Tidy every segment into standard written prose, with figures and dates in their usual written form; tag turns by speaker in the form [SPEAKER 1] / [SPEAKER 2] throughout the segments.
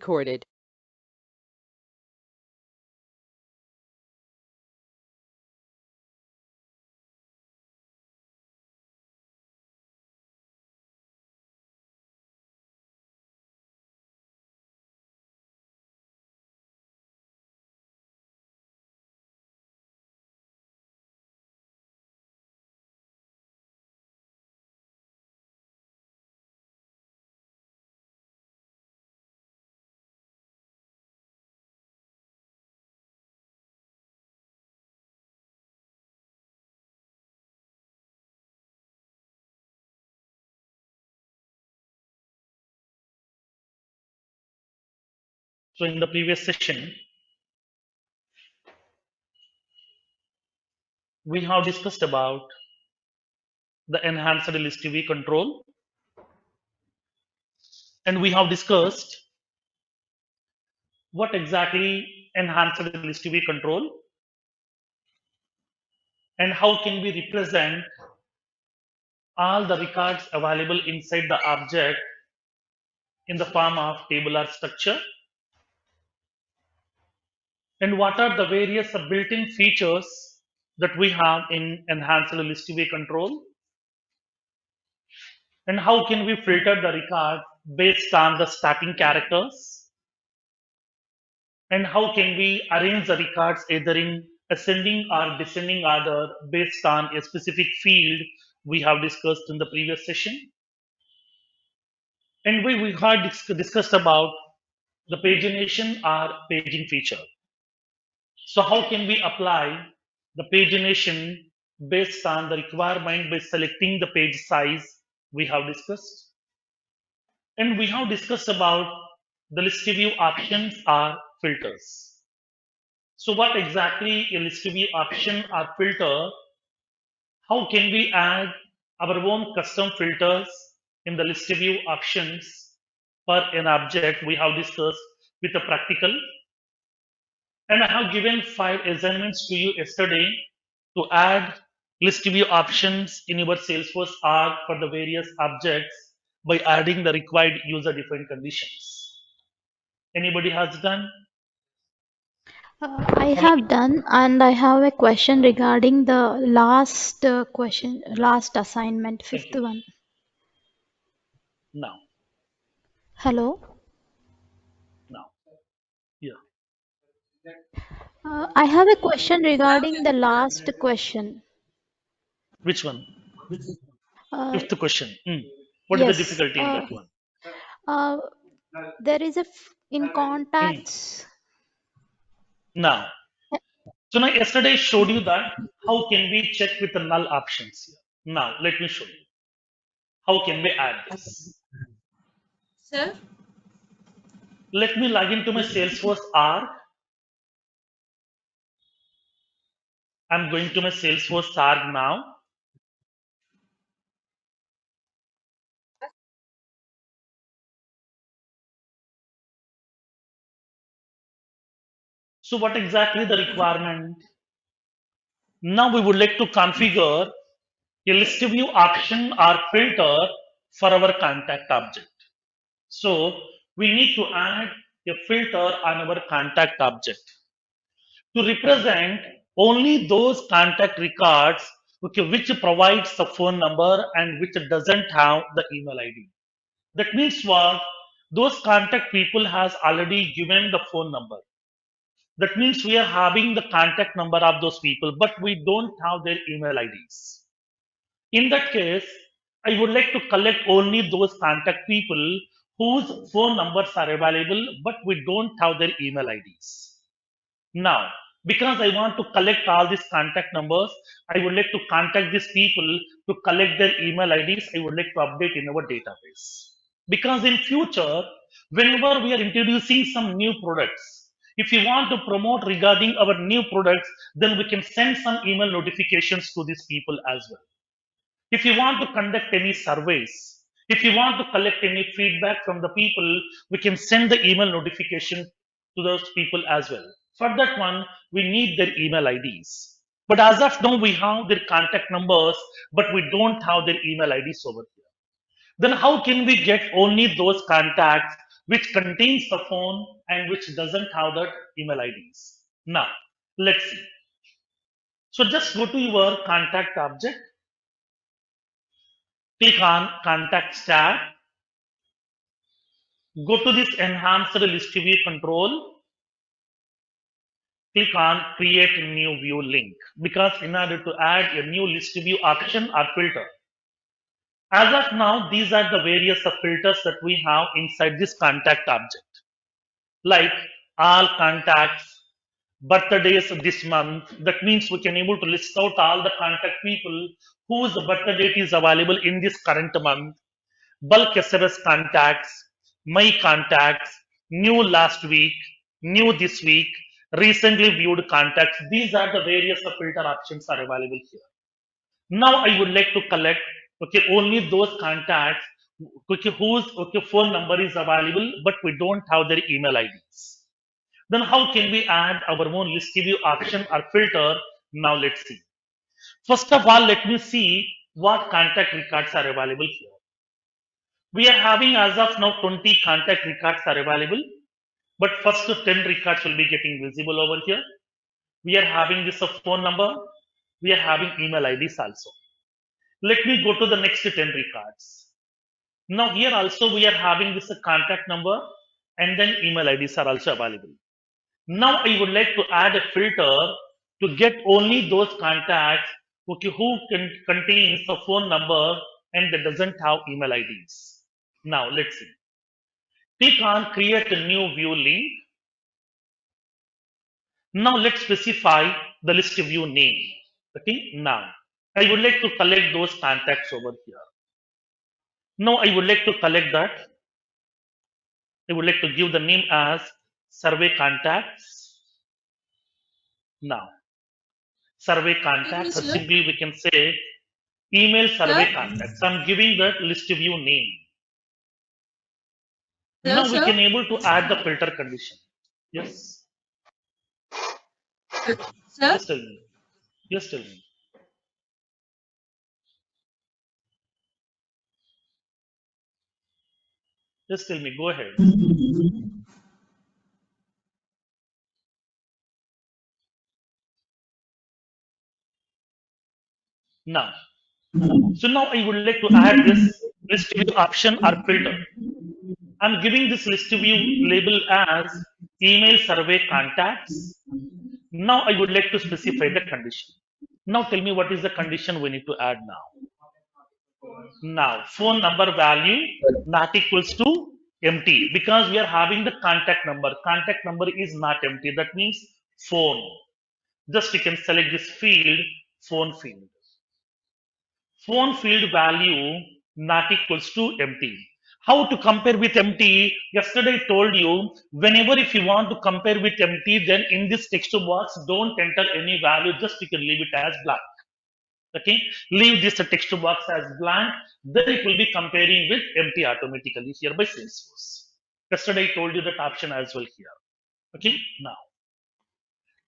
[SPEAKER 1] recorded.
[SPEAKER 2] So in the previous session, we have discussed about the enhanced list view control, and we have discussed what exactly enhanced list view control and how can we represent all the records available inside the object in the form of tabular structure, and what are the various built-in features that we have in enhanced list view control, and how can we filter the record based on the starting characters, and how can we arrange the records either in ascending or descending order based on a specific field we have discussed in the previous session. And we had discussed about the pagination or paging feature. So how can we apply the pagination based on the requirement by selecting the page size we have discussed. And we have discussed about the list view options or filters. So what exactly a list view option or filter? How can we add our own custom filters in the list view options for an object we have discussed with a practical? And I have given 5 assignments to you yesterday to add list view options in your Salesforce org for the various objects by adding the required user defined conditions. Anybody has done?
[SPEAKER 3] I have done, and I have a question regarding the last assignment,
[SPEAKER 2] Thank
[SPEAKER 3] fifth
[SPEAKER 2] you.
[SPEAKER 3] one.
[SPEAKER 2] Now,
[SPEAKER 3] Hello.
[SPEAKER 2] now, yeah.
[SPEAKER 3] I have a question regarding the last question.
[SPEAKER 2] Which one?
[SPEAKER 3] Uh,
[SPEAKER 2] Fifth question. What is the
[SPEAKER 3] yes.
[SPEAKER 2] difficulty in that one?
[SPEAKER 3] Uh, there is in
[SPEAKER 2] Hmm.
[SPEAKER 3] contacts.
[SPEAKER 2] Now, so now yesterday I showed you that how can we check with the null options here. Now, let me show you. How can we add this?
[SPEAKER 4] Sir,
[SPEAKER 2] Let me log into my Salesforce R. I'm going to my Salesforce R now. So what exactly the requirement? Now we would like to configure a list view option or filter for our contact object. So we need to add a filter on our contact object to represent only those contact records, okay, which provides the phone number and which doesn't have the email ID. That means what? Those contact people has already given the phone number. That means we are having the contact number of those people, but we don't have their email IDs. In that case, I would like to collect only those contact people whose phone numbers are available, but we don't have their email IDs. Now, because I want to collect all these contact numbers, I would like to contact these people to collect their email IDs. I would like to update in our database. Because in future, whenever we are introducing some new products, if you want to promote regarding our new products, then we can send some email notifications to these people as well. If you want to conduct any surveys, if you want to collect any feedback from the people, we can send the email notification to those people as well. For that one, we need their email IDs. But as of now, we have their contact numbers, but we don't have their email IDs over here. Then how can we get only those contacts which contains the phone and which doesn't have that email IDs. Now, let's see. So just go to your contact object, click on contacts tab, go to this enhanced list view control, click on create new view link, because in order to add a new list view option or filter, as of now, these are the various filters that we have inside this contact object, like all contacts, birthdays this month. That means we can able to list out all the contact people whose birthday date is available in this current month, bulk SMS contacts, my contacts, new last week, new this week, recently viewed contacts. These are the various filter options are available here. Now I would like to collect only those contacts whose phone number is available, but we don't have their email IDs. Then how can we add our own list view option or filter? Now let's see. First of all, let me see what contact records are available here. We are having as of now 20 contact records are available, but first 10 records will be getting visible over here. We are having this phone number, we are having email IDs also. Let me go to the next 10 records. Now here also we are having this contact number and then email IDs are also available. Now I would like to add a filter to get only those contacts who contains the phone number and that doesn't have email IDs. Now let's see. Click on create a new view link. Now let's specify the list view name. Okay, now I would like to collect those contacts over here. Now I would like to collect that. I would like to give the name as survey contacts. Now, survey contacts, or
[SPEAKER 4] sir.
[SPEAKER 2] simply we can say email survey
[SPEAKER 4] Sir?
[SPEAKER 2] contacts. I'm giving that list view name.
[SPEAKER 4] Hello,
[SPEAKER 2] Now we
[SPEAKER 4] sir.
[SPEAKER 2] can able to add the filter condition. Yes,
[SPEAKER 4] Sir?
[SPEAKER 2] just tell me. Just tell me. Just tell me. Go ahead. Now, so now I would like to add this list view option or filter. I'm giving this list view label as email survey contacts. Now I would like to specify the condition. Now tell me what is the condition we need to add now. Now phone number value not equals to empty, because we are having the contact number. Contact number is not empty. That means phone. Just you can select this field, phone field. Phone field value not equals to empty. How to compare with empty? Yesterday I told you, whenever if you want to compare with empty, then in this text box, don't enter any value, just you can leave it as blank. Okay, leave this text box as blank, then it will be comparing with empty automatically here by Salesforce. Yesterday I told you that option as well here. Okay, now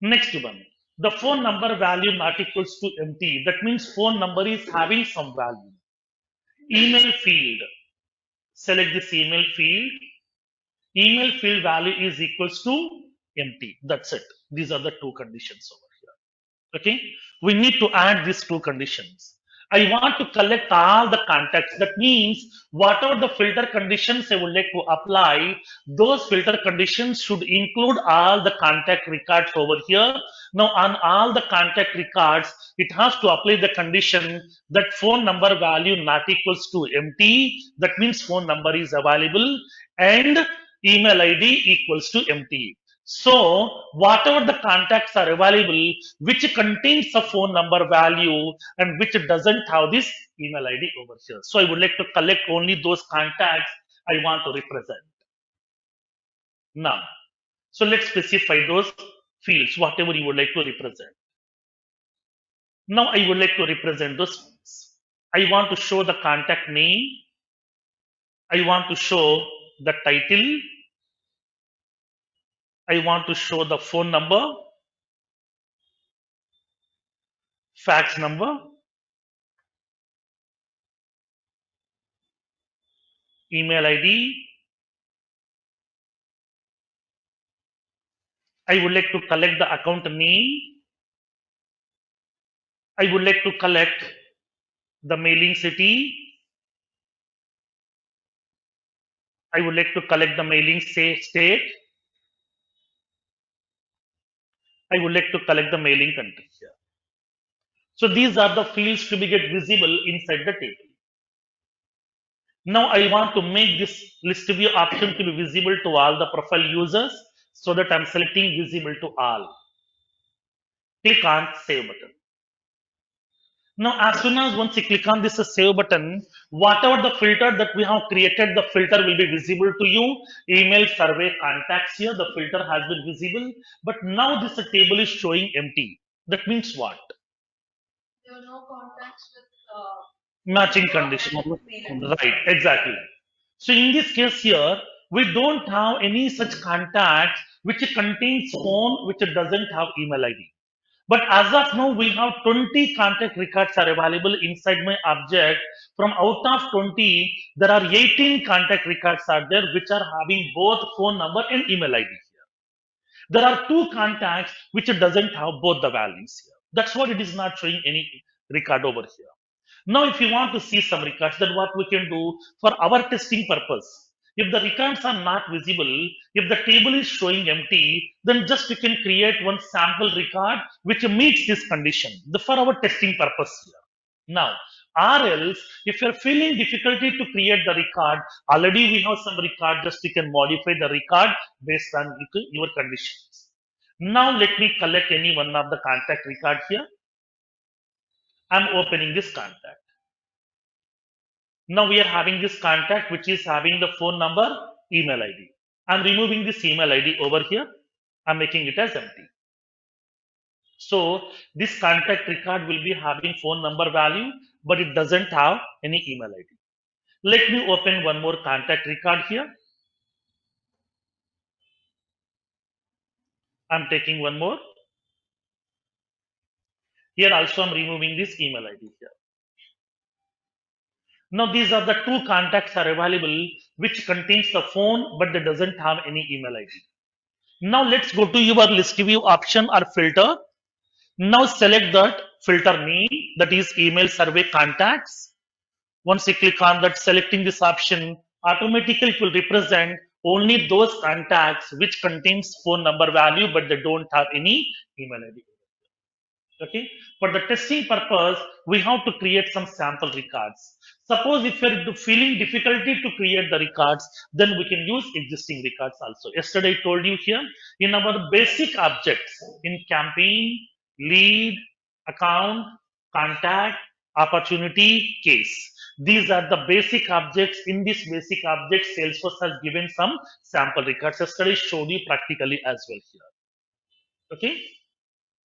[SPEAKER 2] next one, the phone number value not equals to empty. That means phone number is having some value. Email field, select this email field. Email field value is equals to empty. That's it. These are the two conditions over here. Okay, we need to add these two conditions. I want to collect all the contacts. That means whatever the filter conditions I would like to apply, those filter conditions should include all the contact records over here. Now on all the contact records, it has to apply the condition that phone number value not equals to empty. That means phone number is available and email ID equals to empty. So whatever the contacts are available, which contains the phone number value and which doesn't have this email ID over here. So I would like to collect only those contacts I want to represent. Now, so let's specify those fields, whatever you would like to represent. Now I would like to represent those fields. I want to show the contact name. I want to show the title. I want to show the phone number, fax number, email ID, I would like to collect the account name. I would like to collect the mailing city. I would like to collect the mailing state. I would like to collect the mailing country here. So these are the fields to be get visible inside the table. Now I want to make this list view option to be visible to all the profile users, so that I'm selecting visible to all. Click on save button. Now as soon as once you click on this save button, whatever the filter that we have created, the filter will be visible to you. Email, survey, contacts, here the filter has been visible, but now this table is showing empty. That means what?
[SPEAKER 4] There are no contacts with
[SPEAKER 2] Matching condition. Right, exactly. So in this case here, we don't have any such contacts which contains phone which doesn't have email ID. But as of now, we have 20 contact records are available inside my object. From out of 20, there are 18 contact records are there which are having both phone number and email ID here. There are two contacts which doesn't have both the values here. That's what it is not showing any record over here. Now, if you want to see some records, then what we can do for our testing purpose. If the records are not visible, if the table is showing empty, then just we can create one sample record which meets this condition for our testing purpose here. Now, or else, if you're feeling difficulty to create the record, already we have some record, just you can modify the record based on your conditions. Now, let me collect any one of the contact record here. I'm opening this contact. Now we are having this contact which is having the phone number, email ID. I'm removing this email ID over here. I'm making it as empty. So this contact record will be having phone number value, but it doesn't have any email ID. Let me open one more contact record here. I'm taking one more. Here also I'm removing this email ID here. Now these are the two contacts are available which contains the phone but they doesn't have any email ID. Now let's go to your list view option or filter. Now select that filter name, that is email survey contacts. Once you click on that, selecting this option, automatically it will represent only those contacts which contains phone number value but they don't have any email ID. Okay, for the testing purpose, we have to create some sample records. Suppose if you're feeling difficulty to create the records, then we can use existing records also. Yesterday I told you here, in our basic objects, in campaign, lead, account, contact, opportunity, case. These are the basic objects. In this basic object, Salesforce has given some sample records. Yesterday I showed you practically as well here. Okay,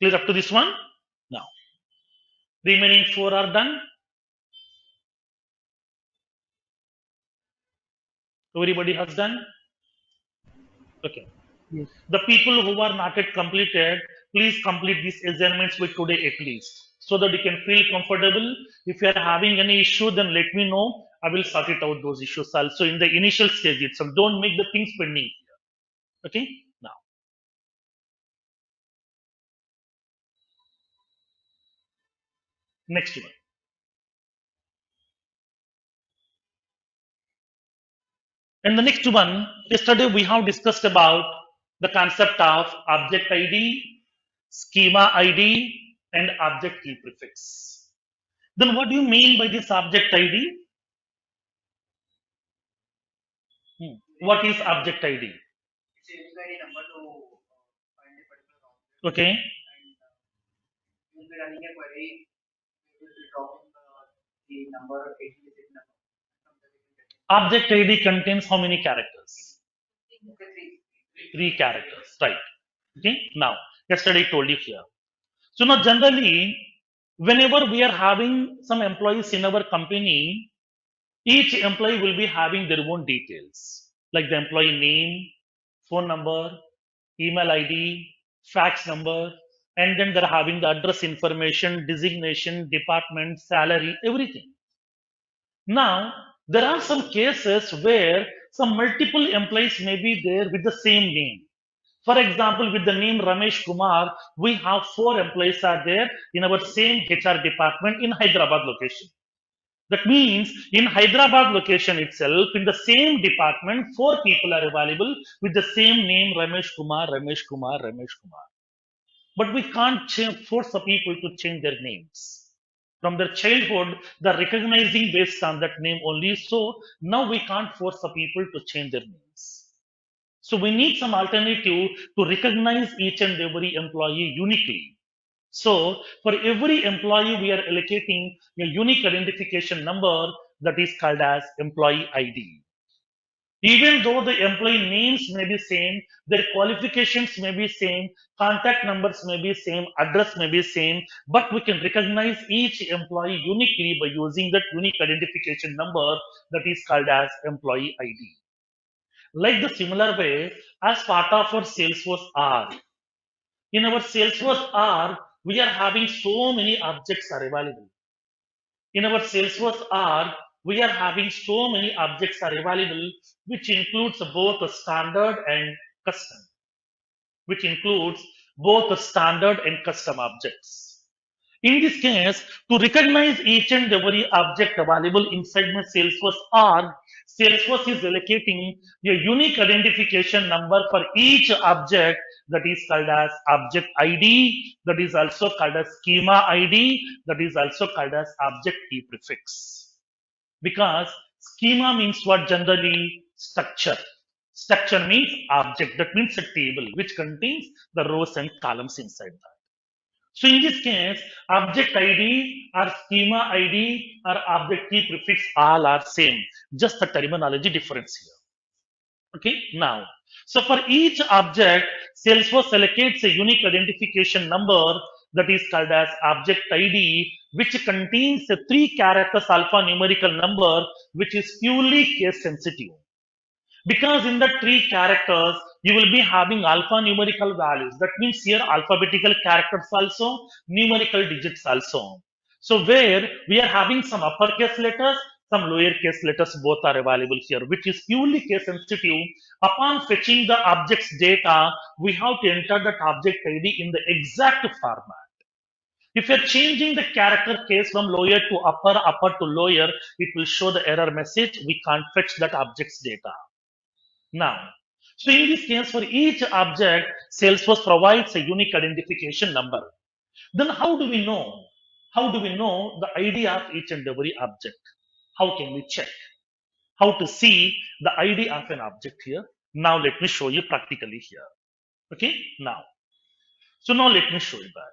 [SPEAKER 2] clear up to this one? Now, remaining 4 are done. Everybody has done? Okay.
[SPEAKER 1] Yes.
[SPEAKER 2] The people who are not yet completed, please complete these assignments by today at least, so that you can feel comfortable. If you are having any issue, then let me know. I will sort it out those issues also in the initial stage itself. Don't make the things pending here. Okay? Now. Next one. And the next one, yesterday we have discussed about the concept of object ID, schema ID, and object key prefix. Then what do you mean by this object ID? What is object ID?
[SPEAKER 1] It's a unique ID number to find a particular object.
[SPEAKER 2] Okay.
[SPEAKER 1] And you will be running a query. You will be dropping the number, 8-digit number. From there you can get it.
[SPEAKER 2] Object ID contains how many characters?
[SPEAKER 1] Okay,
[SPEAKER 2] 3 characters, right? Okay. Now, yesterday I told you here. So now generally, whenever we are having some employees in our company, each employee will be having their own details, like the employee name, phone number, email ID, fax number, and then they're having the address information, designation, department, salary, everything. Now, there are some cases where some multiple employees may be there with the same name. For example, with the name Ramesh Kumar, we have 4 employees are there in our same HR department in Hyderabad location. That means in Hyderabad location itself, in the same department, 4 people are available with the same name Ramesh Kumar, Ramesh Kumar, Ramesh Kumar. But we can't force the people to change their names. From their childhood, they're recognizing based on that name only. So now we can't force the people to change their names. So we need some alternative to recognize each and every employee uniquely. So for every employee, we are allocating a unique identification number that is called as employee ID. Even though the employee names may be same, their qualifications may be same, contact numbers may be same, address may be same, but we can recognize each employee uniquely by using that unique identification number that is called as employee ID. Like the similar way, as part of our Salesforce R, in our Salesforce R, we are having so many objects are available. In our Salesforce R, we are having so many objects are available, which includes both the standard and custom, which includes both the standard and custom objects. In this case, to recognize each and every object available inside my Salesforce R, Salesforce is allocating a unique identification number for each object that is called as object ID, that is also called as schema ID, that is also called as object key prefix. Because schema means what generally? Structure. Structure means object, that means a table which contains the rows and columns inside that. So in this case, object ID or schema ID or object key prefix all are same. Just the terminology difference here. Okay, now, so for each object, Salesforce allocates a unique identification number that is called as object ID, which contains a 3 characters alphanumerical number, which is purely case sensitive. Because in the 3 characters, you will be having alphanumerical values. That means here alphabetical characters also, numerical digits also. So where we are having some uppercase letters, some lowercase letters, both are available here, which is purely case sensitive. Upon fetching the object's data, we have to enter that object ID in the exact format. If you're changing the character case from lower to upper, upper to lower, it will show the error message. We can't fetch that object's data. Now, so in this case, for each object, Salesforce provides a unique identification number. Then how do we know? How do we know the ID of each and every object? How can we check? How to see the ID of an object here? Now let me show you practically here. Okay, now. So now let me show you that.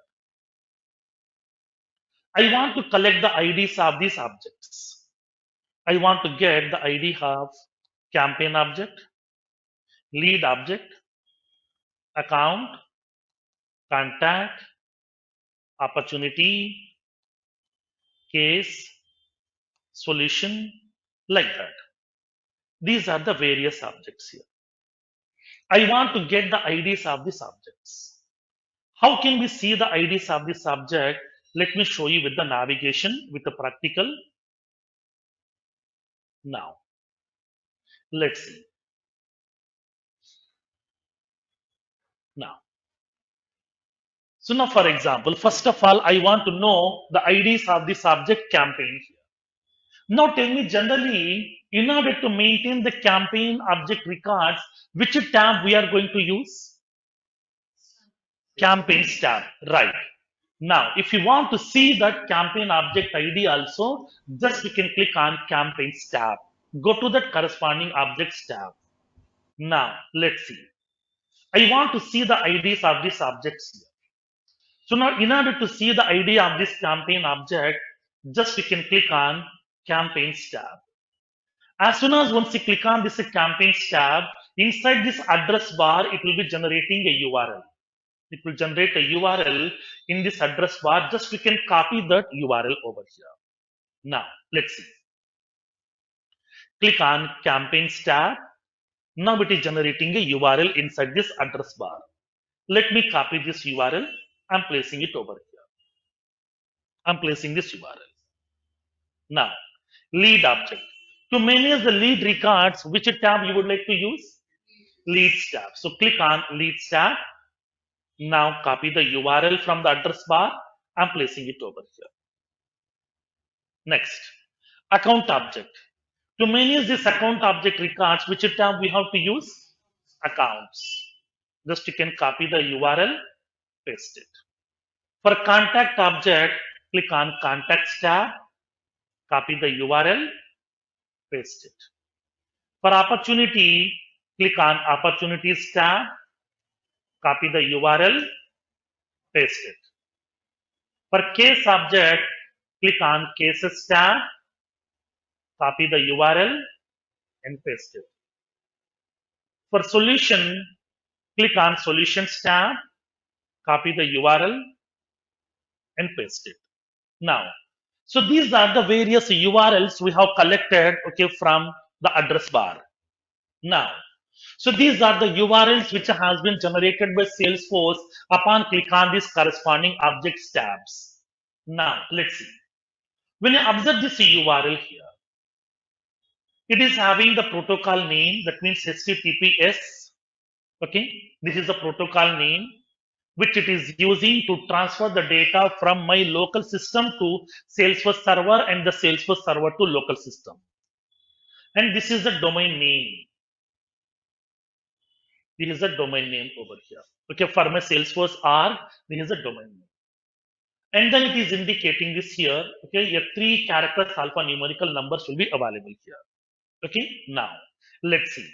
[SPEAKER 2] I want to collect the IDs of these objects. I want to get the ID of campaign object, lead object, account, contact, opportunity, case, solution, like that. These are the various objects here. I want to get the IDs of the subjects. How can we see the IDs of the subject? Let me show you with the navigation, with the practical. Now, let's see. Now, so now for example, first of all, I want to know the IDs of the subject campaign here. Now tell me generally, in order to maintain the campaign object records, which tab we are going to use? Campaigns tab, right. Now, if you want to see that campaign object ID also, just we can click on campaigns tab. Go to that corresponding objects tab. Now, let's see. I want to see the IDs of these objects here. So now, in order to see the ID of this campaign object, just we can click on campaigns tab. As soon as once you click on this campaigns tab, inside this address bar, it will be generating a URL. It will generate a URL in this address bar. Just we can copy that URL over here. Now, let's see. Click on campaigns tab. Now it is generating a URL inside this address bar. Let me copy this URL. I'm placing it over here. I'm placing this URL. Now, lead object. To manage the lead records, which tab you would like to use? Leads tab. So click on Leads tab. Now copy the URL from the address bar. I'm placing it over here. Next, account object. To manage this account object records, which tab we have to use? Accounts. Just you can copy the URL, paste it. For contact object, click on Contacts tab, copy the URL, paste it. For opportunity, click on Opportunities tab, copy the URL, paste it. For case object, click on Cases tab, copy the URL and paste it. For solution, click on Solutions tab, copy the URL and paste it. Now, so these are the various URLs we have collected, okay, from the address bar. Now, so these are the URLs which has been generated by Salesforce upon click on these corresponding objects tabs. Now, let's see. When you observe this URL here, it is having the protocol name, that means HTTPS. Okay, this is the protocol name which it is using to transfer the data from my local system to Salesforce server and the Salesforce server to local system. And this is the domain name. This is the domain name over here. Okay, for my Salesforce R, this is the domain name. And then it is indicating this here. Okay, your 3 characters alphanumerical numbers will be available here. Okay, now let's see.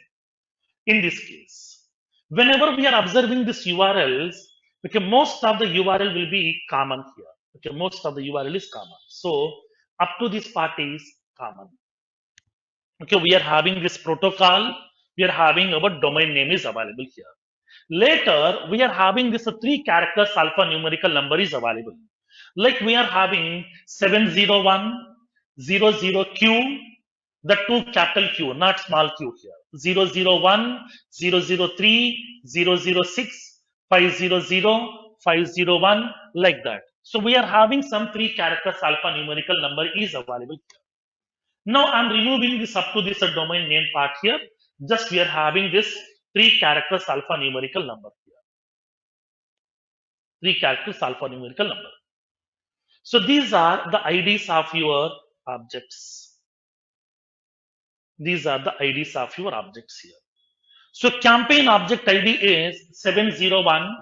[SPEAKER 2] In this case, whenever we are observing these URLs, okay, most of the URL will be common here. Okay, most of the URL is common. So up to this part is common. Okay, we are having this protocol. We are having our domain name is available here. Later, we are having this 3 characters alphanumerical number is available. Like we are having 70100Q, the 2 capital Q, not small q here. 001, 003, 006, 500, 501, like that. So we are having some 3 characters alphanumerical number is available here. Now I'm removing this up to this domain name part here. Just we are having this 3 characters alphanumerical number here. 3 characters alphanumerical number. So these are the IDs of your objects. These are the IDs of your objects here. So campaign object ID is 701,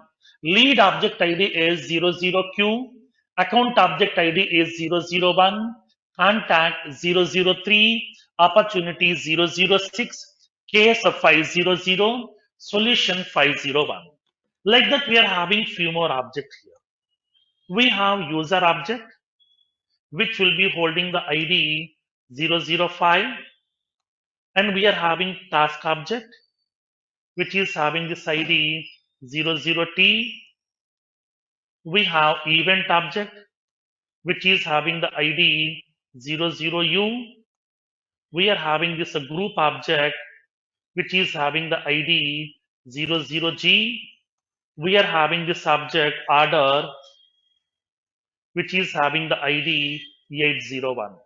[SPEAKER 2] lead object ID is 00Q, account object ID is 001, contact 003, opportunity 006, case of 500, solution 501. Like that, we are having few more objects here. We have user object, which will be holding the ID 005, and we are having task object, which is having this ID 00T. We have event object, which is having the ID 00U. We are having this group object, which is having the ID 00G. We are having this object order, which is having the ID 801.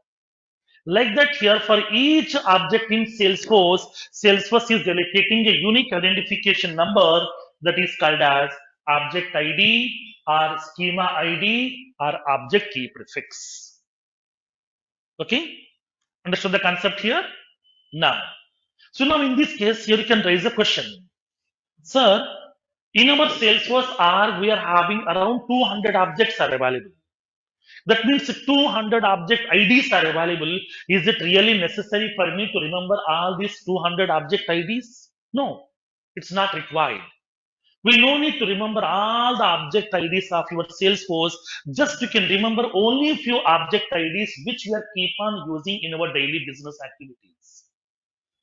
[SPEAKER 2] Like that here, for each object in Salesforce, Salesforce is allocating a unique identification number that is called as object ID or schema ID or object key prefix. Okay, understood the concept here? Now, so now in this case, here you can raise a question. Sir, in our Salesforce R, we are having around 200 objects are available. That means 200 object IDs are available. Is it really necessary for me to remember all these 200 object IDs? No, it's not required. We no need to remember all the object IDs of your Salesforce. Just you can remember only a few object IDs which we are keep on using in our daily business activities.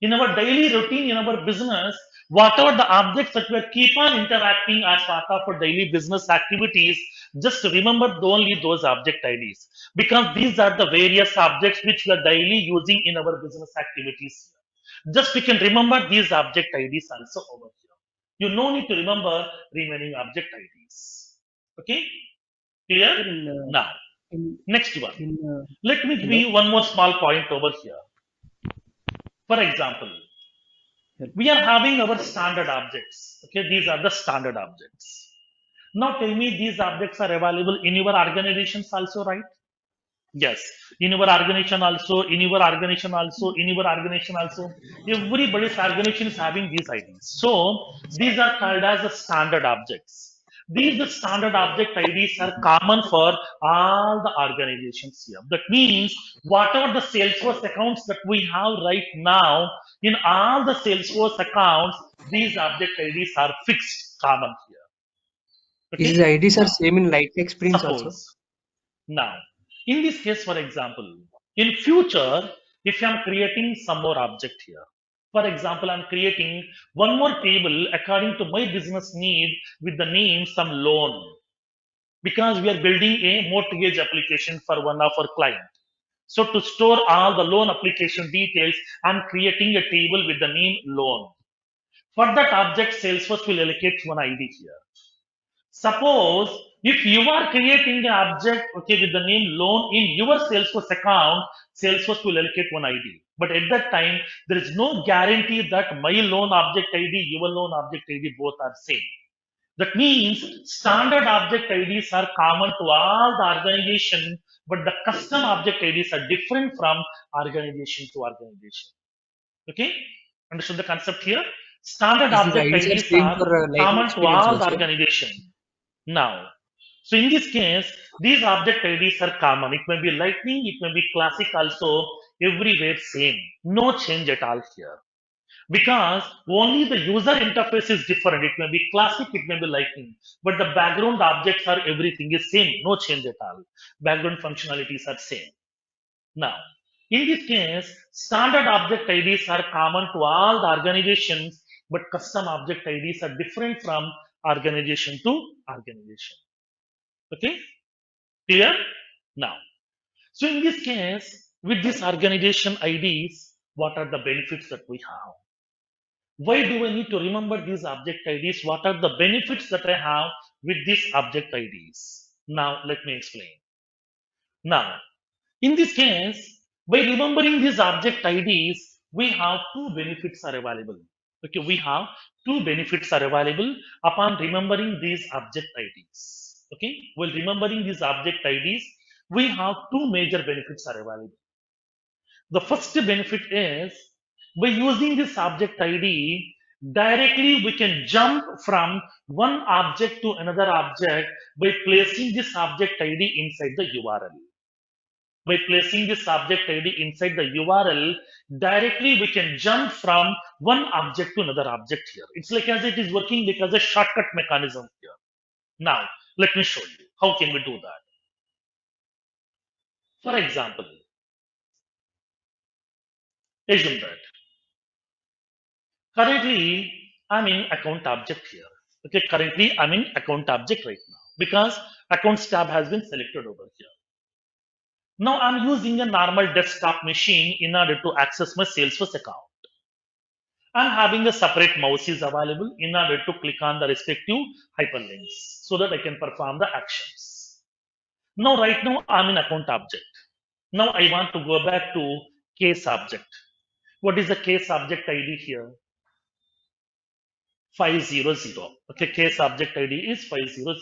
[SPEAKER 2] In our daily routine, in our business, whatever the objects that we are keep on interacting as part of our daily business activities, just remember only those object IDs, because these are the various objects which we are daily using in our business activities. Just we can remember these object IDs also over here. You no need to remember remaining object IDs. Okay, clear? Now, next one. Let me give you one more small point over here. For example, We are having our standard objects. Okay, these are the standard objects. Now tell me, these objects are available in your organizations also, right? Yes, in your organization also, in your organization also, in your organization also. Everybody's organization is having these IDs. So these are called as the standard objects. These standard object IDs are common for all the organizations here. That means whatever the Salesforce accounts that we have right now, in all the Salesforce accounts, these object IDs are fixed, common here.
[SPEAKER 5] Is
[SPEAKER 2] Okay.
[SPEAKER 5] the IDs are
[SPEAKER 2] Now,
[SPEAKER 5] same in light experience also?
[SPEAKER 2] suppose now, in this case, for example, in future, if I'm creating some more object here, for example, I'm creating one more table according to my business need with the name some loan, because we are building a mortgage application for one of our client. So to store all the loan application details, I'm creating a table with the name loan. For that object, Salesforce will allocate one ID here. Suppose if you are creating an object, okay, with the name loan in your Salesforce account, Salesforce will allocate one ID. But at that time, there is no guarantee that my loan object ID, your loan object ID, both are same. That means standard object IDs are common to all the organization, but the custom object IDs are different from organization to organization. Okay, understood the concept here? Standard
[SPEAKER 5] Is these
[SPEAKER 2] object
[SPEAKER 5] IDs are
[SPEAKER 2] IDs
[SPEAKER 5] same
[SPEAKER 2] are
[SPEAKER 5] for lighting
[SPEAKER 2] common to
[SPEAKER 5] experience
[SPEAKER 2] all the
[SPEAKER 5] also?
[SPEAKER 2] organization. Now, so in this case, these object IDs are common. It may be lightning, it may be classic also, everywhere same. No change at all here. Because only the user interface is different. It may be classic, it may be lightning. But the background objects are everything is same. No change at all. Background functionalities are same. Now, in this case, standard object IDs are common to all the organizations, but custom object IDs are different from organization to organization. Okay, clear? Now, so in this case, with this organization IDs, what are the benefits that we have? Why do I need to remember these object IDs? What are the benefits that I have with these object IDs? Now, let me explain. Now, in this case, by remembering these object IDs, we have two benefits are available. Okay, we have two benefits are available upon remembering these object IDs. Okay, while remembering these object IDs, we have two major benefits are available. The first benefit is by using this object ID, directly we can jump from one object to another object by placing this object ID inside the URL. By placing this object ID inside the URL, directly we can jump from one object to another object here. It's like as it is working like as a shortcut mechanism here. Now, let me show you. How can we do that? For example, assume that currently I'm in account object here. Okay, currently I'm in account object right now because accounts tab has been selected over here. Now I'm using a normal desktop machine in order to access my Salesforce account. I'm having a separate mouse is available in order to click on the respective hyperlinks so that I can perform the actions. Now, right now, I'm in account object. Now, I want to go back to case object. What is the case object ID here? 500. Okay, case object ID is 500.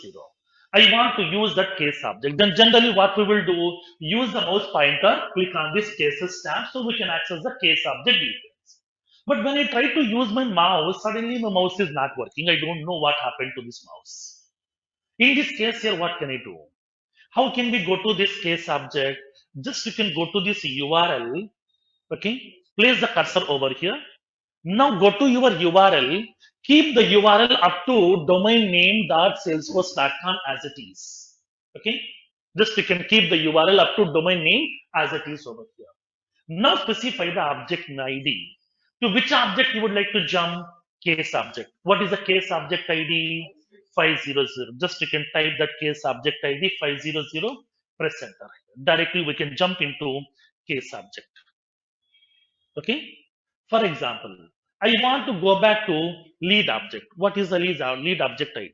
[SPEAKER 2] I want to use that case object. Then generally what we will do, use the mouse pointer, click on this cases tab so we can access the case object details. But when I try to use my mouse, suddenly my mouse is not working. I don't know what happened to this mouse. In this case here, what can I do? How can we go to this case object? Just you can go to this URL. Okay, place the cursor over here. Now go to your URL. Keep the URL up to domain name.salesforce.com as it is. Okay, just you can keep the URL up to domain name as it is over here. Now specify the object ID. To which object you would like to jump? Case object. What is the case object ID? 500. Just you can type that case object ID 500, press enter. Directly we can jump into case object. Okay. For example, I want to go back to lead object. What is the lead object ID?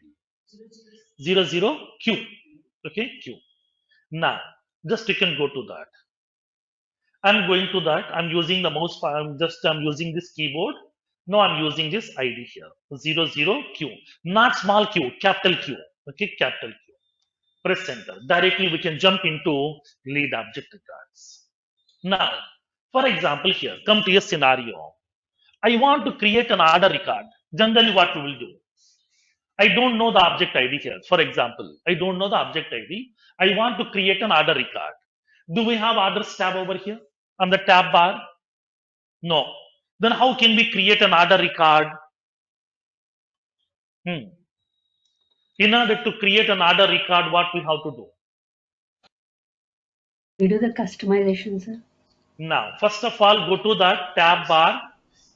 [SPEAKER 2] 00Q. Okay, Q. Now, just you can go to that. I'm going to that. I'm using the mouse. I'm using this keyboard. Now I'm using this ID here, 00Q, not small q, capital Q. Okay, capital Q. Press enter. Directly we can jump into lead object records. Now, for example, here, come to a scenario. I want to create an order record. Generally, what we will do? I don't know the object ID here. For example, I don't know the object ID. I want to create an order record. Do we have orders tab over here on the tab bar? No. Then how can we create an order record? In order to create an order record, what we have to do?
[SPEAKER 5] We do the customization, sir.
[SPEAKER 2] Now, first of all, go to the tab bar,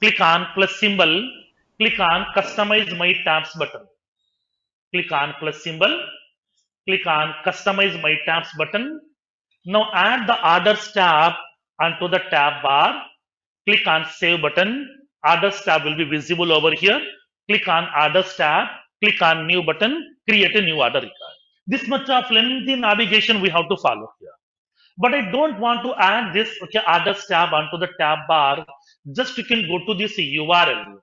[SPEAKER 2] click on plus symbol, click on customize my tabs button. Click on plus symbol, click on customize my tabs button. Now add the orders tab onto the tab bar. Click on save button. Orders tab will be visible over here. Click on orders tab. Click on new button. Create a new order record. This much of lengthy navigation we have to follow here. But I don't want to add this orders tab onto the tab bar. Just you can go to this URL.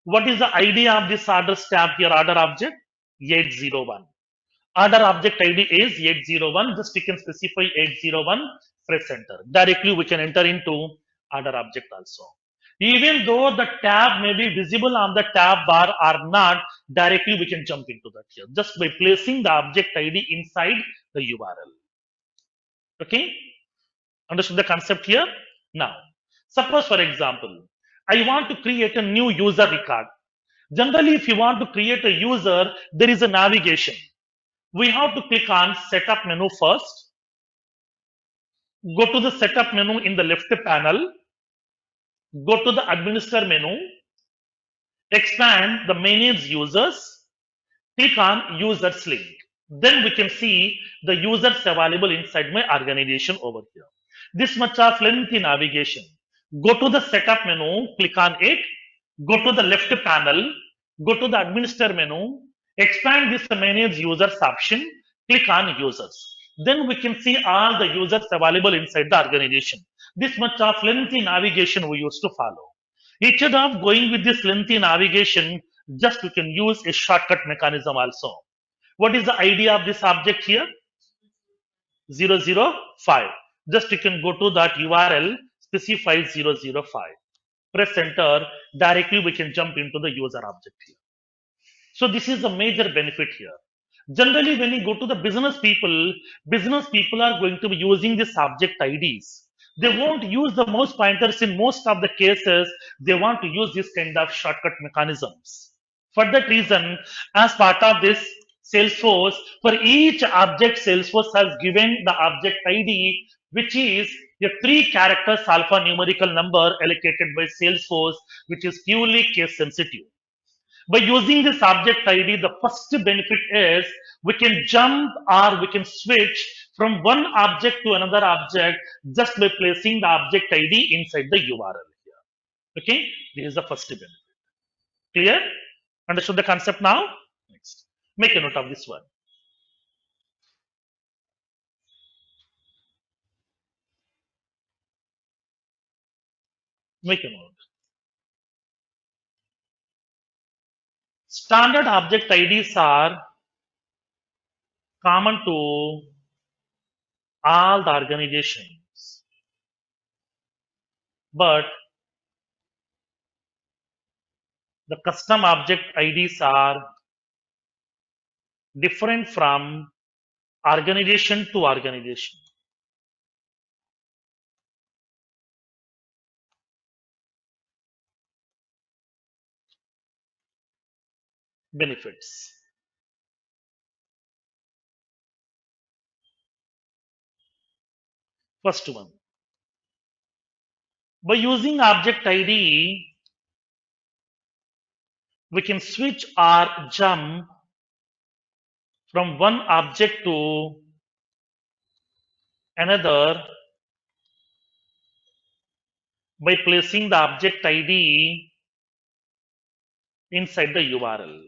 [SPEAKER 2] What is the idea of this orders tab here? Order object 801. Order object ID is 801. Just you can specify 801. Press enter. Directly we can enter into order object also. Even though the tab may be visible on the tab bar or not, directly we can jump into that here just by placing the object ID inside the URL. Okay, understood the concept here? Now, suppose for example, I want to create a new user record. Generally, if you want to create a user, there is a navigation. We have to click on setup menu first. Go to the setup menu in the left panel. Go to the administer menu. Expand the manage users. Click on users link. Then we can see the users available inside my organization over here. This much of lengthy navigation. Go to the setup menu, click on it. Go to the left panel, go to the administer menu, expand this manage users option, click on users. Then we can see all the users available inside the organization. This much of lengthy navigation we used to follow. Instead of going with this lengthy navigation, just we can use a shortcut mechanism also. What is the idea of this object here? 005. Just you can go to that URL, specify 005. Press enter. Directly we can jump into the user object here. So this is a major benefit here. Generally, when you go to the business people are going to be using this object IDs. They won't use the mouse pointers in most of the cases. They want to use this kind of shortcut mechanisms. For that reason, as part of this Salesforce, for each object, Salesforce has given the object ID, which is a 3 characters alphanumerical number allocated by Salesforce, which is purely case sensitive. By using this object ID, the first benefit is we can jump or we can switch from one object to another object just by placing the object ID inside the URL here. Okay, this is the first benefit. Clear? Understood the concept now? Next. Make a note of this one. Make a note. Standard object IDs are common to all the organizations, but the custom object IDs are different from organization to organization. Benefits. First one. By using object ID, we can switch or jump from one object to another by placing the object ID inside the URL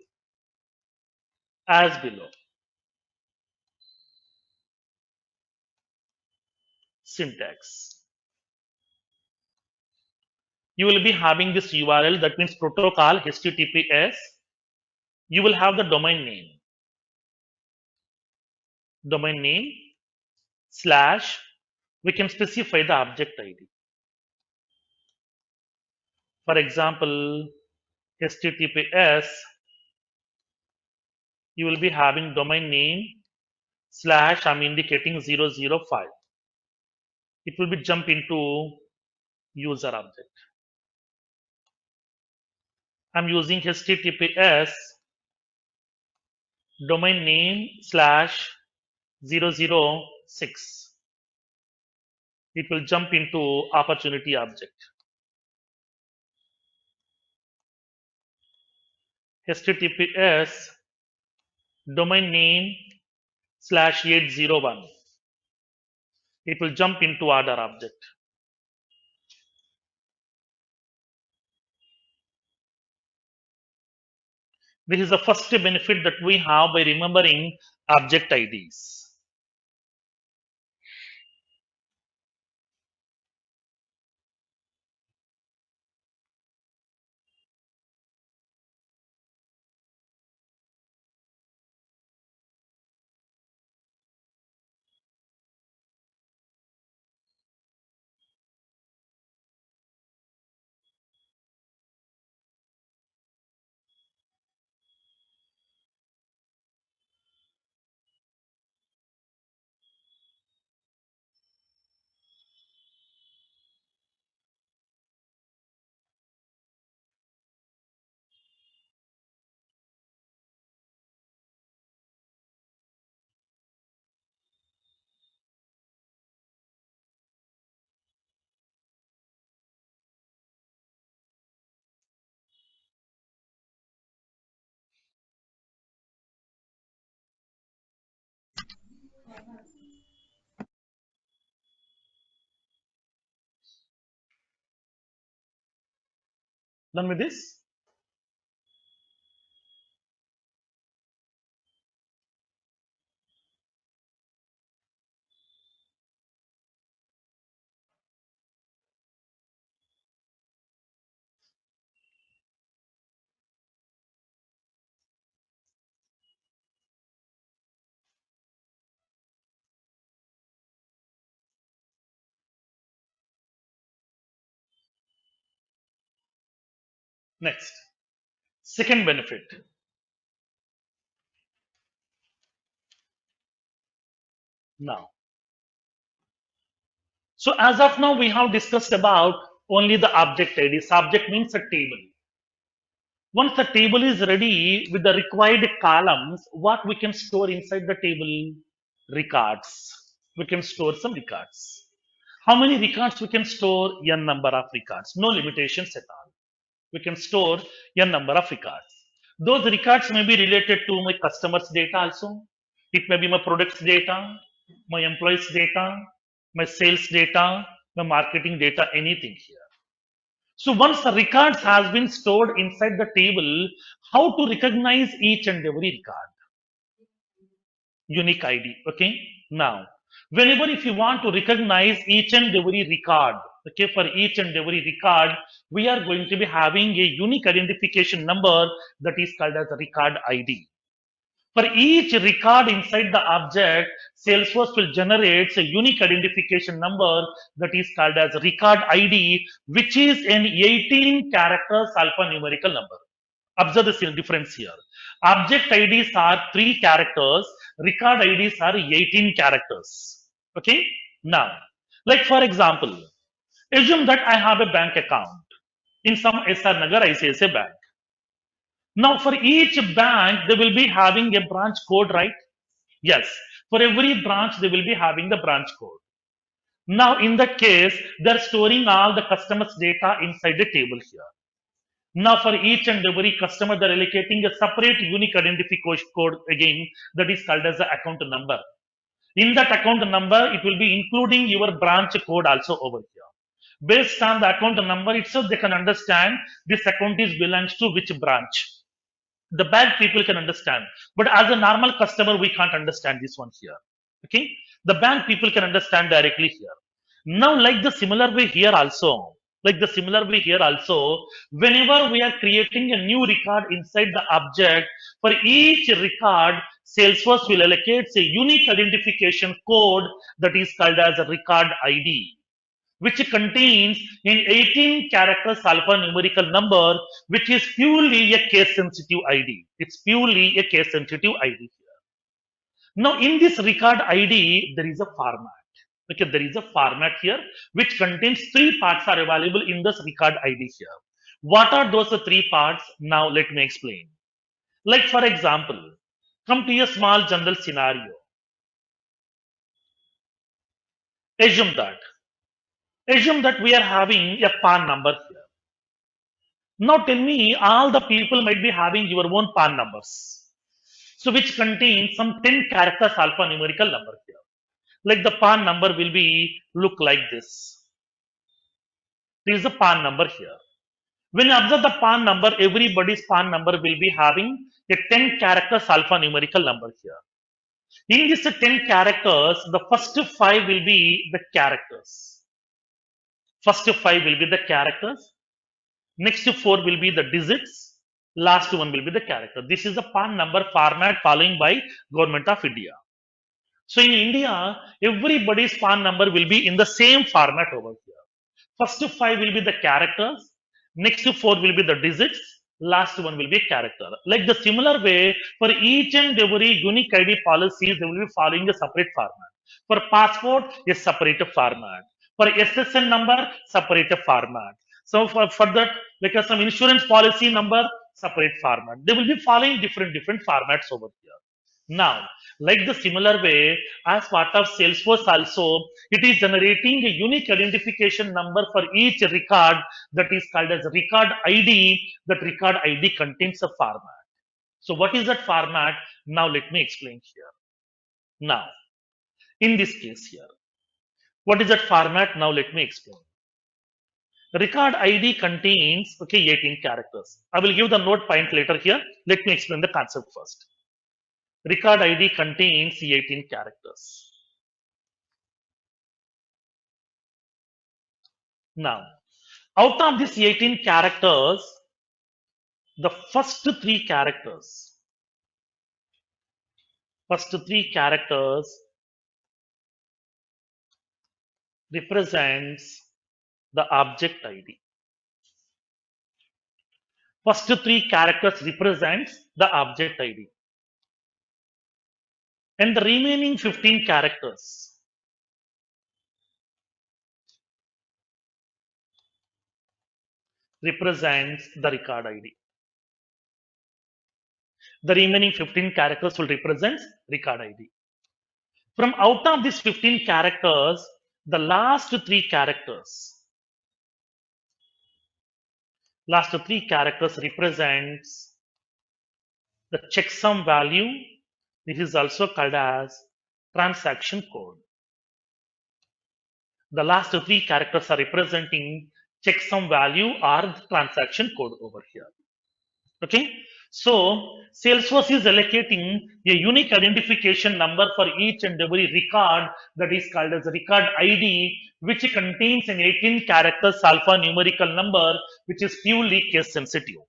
[SPEAKER 2] as below. Syntax. you will be having this URL, that means protocol HTTPS. You will have the domain name slash, we can specify the object ID. For example, HTTPS, you will be having domain name slash, I'm indicating 005. It will be jump into user object. I'm using HTTPS domain name slash 006. It will jump into opportunity object. HTTPS domain name slash 801. It will jump into order object. This is the first benefit that we have by remembering object IDs. Done with this? Next, second benefit. Now, so as of now, we have discussed about only the object ID. Subject means a table. Once the table is ready with the required columns, what we can store inside the table? Records. We can store some records. How many records we can store? N number of records. No limitations at all. We can store N number of records. Those records may be related to my customers' data also. It may be my products data, my employees' data, my sales data, my marketing data, anything here. So once the records has been stored inside the table, how to recognize each and every record? Unique ID. Okay. Now, whenever if you want to recognize each and every record, okay, for each and every record, we are going to be having a unique identification number that is called as a record ID. For each record inside the object, Salesforce will generate a unique identification number that is called as record ID, which is an 18 characters alphanumerical number. Observe the difference here. Object IDs are 3 characters, record IDs are 18 characters. Okay. Now, like for example, assume that I have a bank account in some SR Nagar ICICI Bank. Now, for each bank, they will be having a branch code, right? Yes. For every branch, they will be having the branch code. Now, in that case, they're storing all the customers' data inside the table here. Now, for each and every customer, they're allocating a separate unique identification code again that is called as the account number. In that account number, it will be including your branch code also over here. Based on the account number itself, they can understand this account is belongs to which branch. The bank people can understand, but as a normal customer, we can't understand this one here. Okay, the bank people can understand directly here. Now, like the similar way here also, Like the similar way here also, whenever we are creating a new record inside the object, for each record, Salesforce will allocate a unique identification code that is called as a record ID, which contains an 18 characters alphanumerical number, which is purely a case sensitive ID. It's purely a case sensitive ID here. Now, in this record ID, there is a format. Okay, there is a format here which contains three parts are available in this record ID here. What are those three parts? Now, let me explain. Like, for example, come to a small general scenario. Assume that we are having a PAN number here. Now tell me, all the people might be having your own PAN numbers. So which contains some 10 characters alphanumerical number here. Like the PAN number will be look like this. There is a PAN number here. When you observe the PAN number, everybody's PAN number will be having a 10 characters alphanumerical number here. In this 10 characters, the first 5 will be the characters. First 5 will be the characters. Next 4 will be the digits. Last one will be the character. This is the PAN number format following by Government of India. So in India, everybody's PAN number will be in the same format over here. First 5 will be the characters. Next 4 will be the digits. Last one will be character. Like the similar way, for each and every unique ID policies, they will be following a separate format. For passport, a separate format. For SSN number, separate format. So for that, like some insurance policy number, separate format. They will be following different formats over here. Now, like the similar way, as part of Salesforce also, it is generating a unique identification number for each record that is called as record ID. That record ID contains a format. So what is that format? Now let me explain here. Now, in this case here, what is that format? Now let me explain. Record ID contains 18 characters. I will give the note point later here. Let me explain the concept first. Record ID contains 18 characters. Now, out of these 18 characters, the first three characters represents the object ID. First three characters represents the object ID. And the remaining 15 characters represents the record ID. The remaining 15 characters will represent record ID. From out of these 15 characters, the last three characters represents the checksum value. This is also called as transaction code. The last three characters are representing checksum value or the transaction code over here. Okay. So Salesforce is allocating a unique identification number for each and every record that is called as a record ID, which contains an 18 characters alphanumerical number, which is purely case sensitive.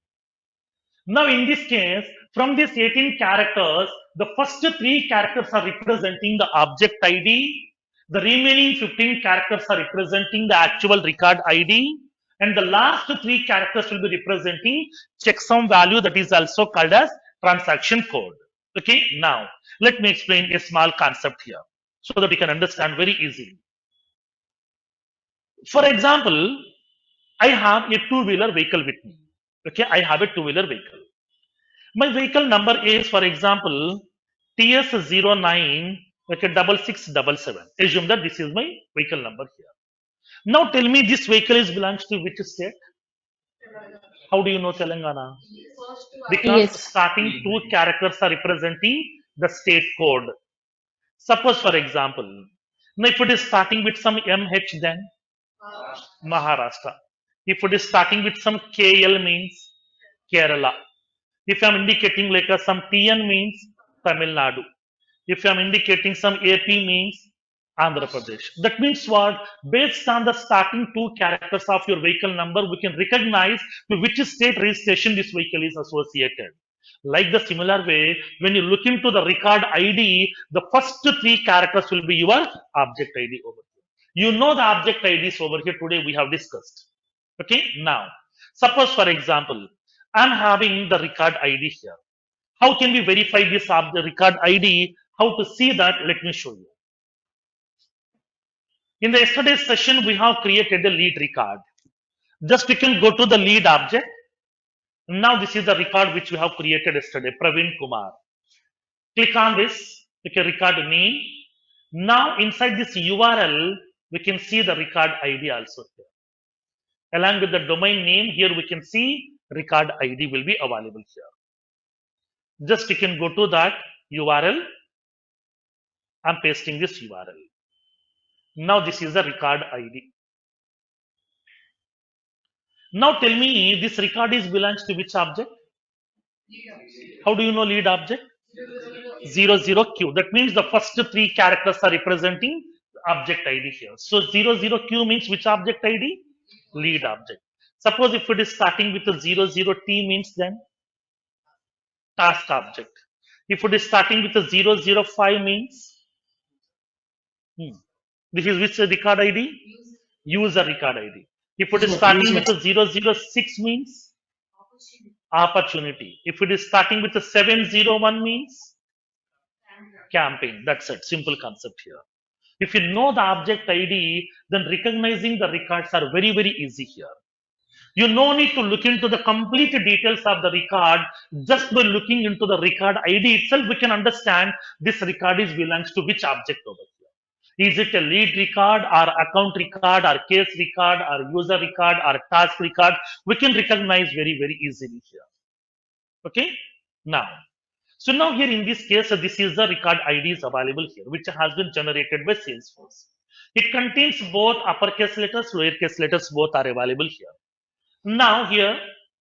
[SPEAKER 2] Now in this case, from these 18 characters, the first three characters are representing the object ID. The remaining 15 characters are representing the actual record ID. And the last three characters will be representing checksum value that is also called as transaction code. Okay, now let me explain a small concept here so that you can understand very easily. For example, I have a two-wheeler vehicle with me. Okay, I have a two-wheeler vehicle. My vehicle number is, for example, TS09 6677. Assume that this is my vehicle number here. Now tell me, this vehicle belongs to which state? How do you know Telangana? Because
[SPEAKER 3] Yes.
[SPEAKER 2] starting two characters are representing the state code. Suppose, for example, now if it is starting with some MH, then Maharashtra. If it is starting with some KL, means Kerala. If I am indicating like some TN, means Tamil Nadu. If I am indicating some AP, means Andhra Pradesh. That means what? Based on the starting two characters of your vehicle number, we can recognize to which state registration this vehicle is associated. Like the similar way, when you look into the record ID, the first three characters will be your object ID over here. You know the object IDs over here today we have discussed. Okay, now, suppose for example, I'm having the record ID here. How can we verify this record ID? How to see that? Let me show you. In the yesterday's session, we have created a lead record. Just you can go to the lead object. Now this is the record which we have created yesterday, Praveen Kumar. Click on this, okay, record name. Now inside this URL, we can see the record ID also here. Along with the domain name, here we can see record ID will be available here. Just you can go to that URL. I'm pasting this URL. Now this is the record ID. Now tell me this record is belongs to which object? How do you know lead object? 00Q. That means the first three characters are representing object ID here. So 00Q means which object ID? Lead object. Suppose if it is starting with a 00T means then task object. If it is starting with a 005 means this is which record ID? User record ID. If it is starting with a 006 means opportunity. If it is starting with a 701 means campaign. That's it. Simple concept here. If you know the object ID, then recognizing the records are very, very easy here. You no need to look into the complete details of the record. Just by looking into the record ID itself, we can understand this record is belongs to which object over here. Is it a lead record or account record or case record or user record or task record? We can recognize very, very easily here. Okay. Now, so now here in this case, this is the record ID is available here, which has been generated by Salesforce. It contains both uppercase letters, lowercase letters, both are available here. Now here,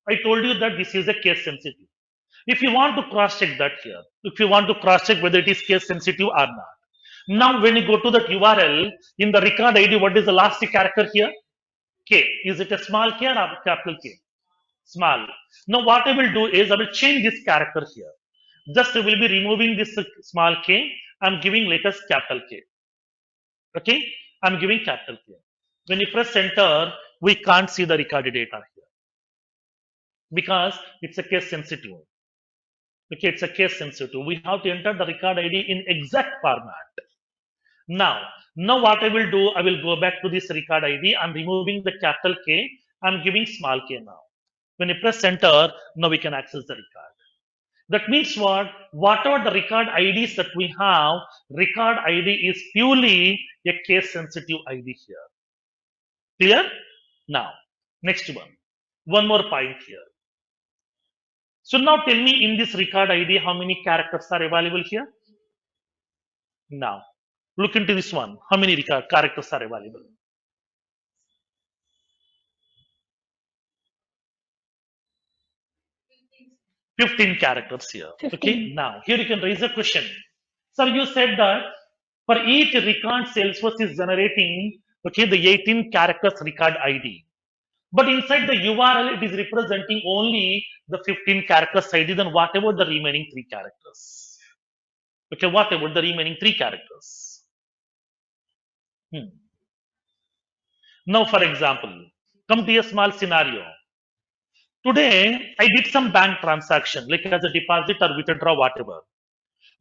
[SPEAKER 2] I told you that this is a case sensitive. If you want to cross check that here, if you want to cross check whether it is case sensitive or not. Now when you go to that URL, in the record ID, what is the last character here? K. Is it a small k or a capital K? Small. Now what I will do is I will change this character here. Just I will be removing this small k. I'm giving latest capital K. Okay. I'm giving capital K. When you press enter, we can't see the recorded data here because it's a case sensitive. Okay, it's a case sensitive. We have to enter the record ID in exact format. Now what I will do, I will go back to this record ID. I'm removing the capital K. I'm giving small k now. When you press enter, now we can access the record. That means what? Whatever the record IDs that we have, record ID is purely a case sensitive ID here. Clear? Now, next one. One more point here. So now tell me in this record ID, how many characters are available here? Now, look into this one. How many characters are available? 15 characters here.
[SPEAKER 3] 15.
[SPEAKER 2] Okay, now here you can raise a question. Sir, you said that for each record, Salesforce is generating, okay, the 18 characters record ID. But inside the URL, it is representing only the 15 characters ID. Then what about the remaining 3 characters? Okay, what about the remaining 3 characters? Now, for example, come to a small scenario. Today, I did some bank transaction, like as a deposit or withdraw, whatever.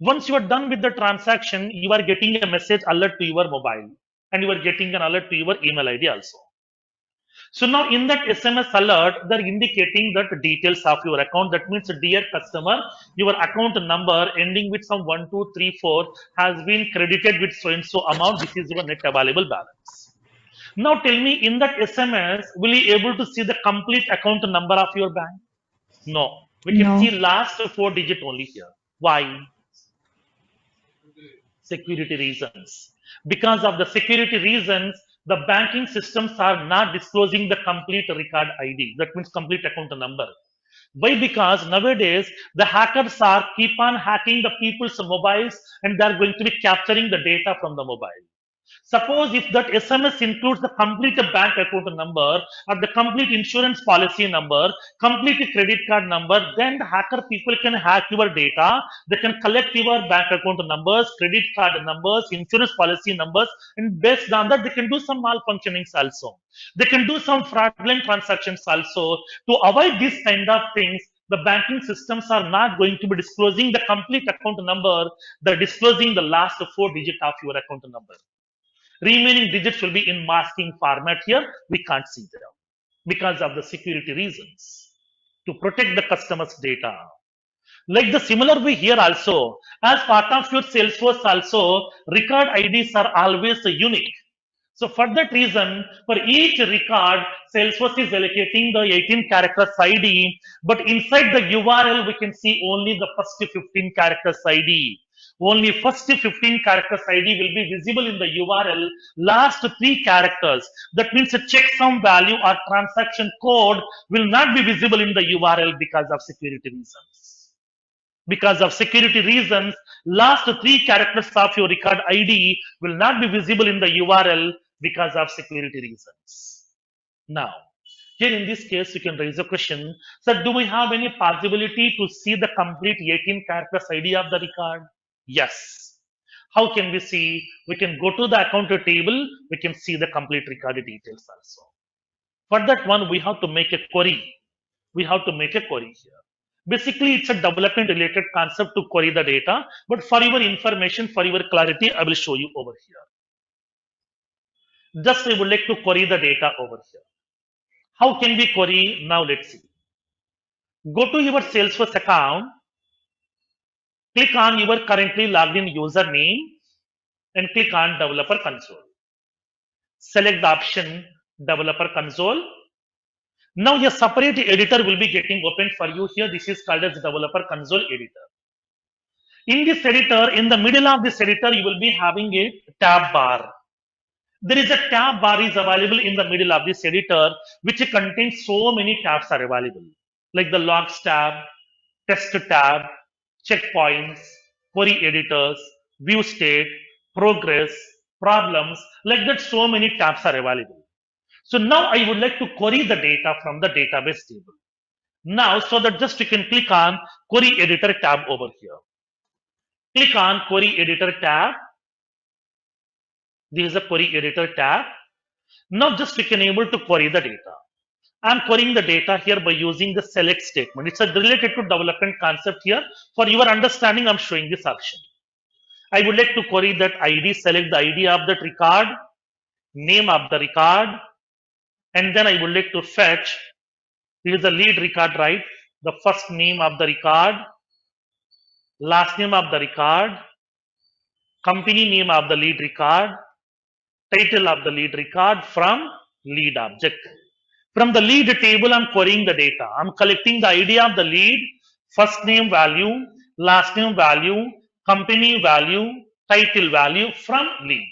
[SPEAKER 2] Once you are done with the transaction, you are getting a message alert to your mobile and you are getting an alert to your email ID also. So now in that SMS alert, they're indicating that details of your account. That means, dear customer, your account number ending with some 1234 has been credited with so and so amount. This is your net available balance. Now tell me, in that SMS, will you able to see the complete account number of your bank? No. We can see last 4 digit only here. Why? Security reasons. Because of the security reasons, the banking systems are not disclosing the complete record ID. That means complete account number. Why? Because nowadays the hackers are keep on hacking the people's mobiles and they are going to be capturing the data from the mobile. Suppose if that SMS includes the complete bank account number or the complete insurance policy number, complete credit card number, then the hacker people can hack your data. They can collect your bank account numbers, credit card numbers, insurance policy numbers, and based on that, they can do some malfunctionings also. They can do some fraudulent transactions also. To avoid these kind of things, the banking systems are not going to be disclosing the complete account number. They're disclosing the last 4 digits of your account number. Remaining digits will be in masking format here. We can't see them because of the security reasons to protect the customer's data. Like the similar way here also, as part of your Salesforce also, record IDs are always unique. So for that reason, for each record, Salesforce is allocating the 18 characters ID, but inside the URL, we can see only the first 15 characters ID. Only first 15 characters ID will be visible in the URL, last 3 characters. That means a checksum value or transaction code will not be visible in the URL because of security reasons. Because of security reasons, last 3 characters of your record ID will not be visible in the URL because of security reasons. Now, here in this case, you can raise a question. So, do we have any possibility to see the complete 18 characters ID of the record? Yes. How can we see? We can go to the account table. We can see the complete record details also. For that one, we have to make a query. We have to make a query here. Basically, it's a development related concept to query the data. But for your information, for your clarity, I will show you over here. Just I would like to query the data over here. How can we query? Now let's see. Go to your Salesforce account. Click on your currently logged in username and click on Developer Console. Select the option Developer Console. Now a separate editor will be getting opened for you here. This is called as Developer Console Editor. In this editor, in the middle of this editor, you will be having a tab bar. There is a tab bar is available in the middle of this editor, which contains so many tabs are available, like the logs tab, test tab, checkpoints, query editors, view state, progress, problems, like that so many tabs are available. So now I would like to query the data from the database table. Now, so that just you can click on query editor tab over here. Click on query editor tab. This is a query editor tab. Now just you can able to query the data. I'm querying the data here by using the select statement. It's related to development concept here. For your understanding, I'm showing this option. I would like to query that ID, select the ID of that record, name of the record, and then I would like to fetch. This is the lead record, right? The first name of the record, last name of the record, company name of the lead record, title of the lead record from lead object. From the lead table, I'm querying the data. I'm collecting the ID of the lead, first name value, last name value, company value, title value from lead.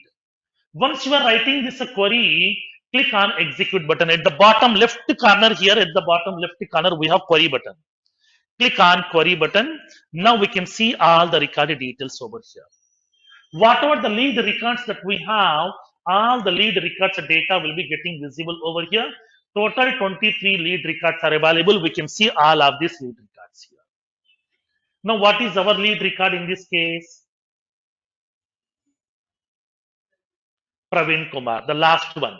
[SPEAKER 2] Once you are writing this query, click on execute button. At the bottom left corner here, at the bottom left corner, we have query button. Click on query button. Now we can see all the record details over here. Whatever the lead records that we have, all the lead records data will be getting visible over here. Total 23 lead records are available. We can see all of these lead records here. Now, what is our lead record in this case? Praveen Kumar, the last one.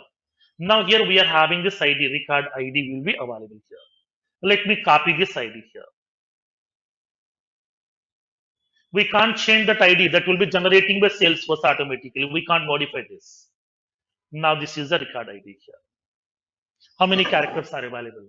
[SPEAKER 2] Now, here we are having this ID, record ID will be available here. Let me copy this ID here. We can't change that ID, that will be generating by Salesforce automatically. We can't modify this. Now, this is the record ID here. How many characters are available?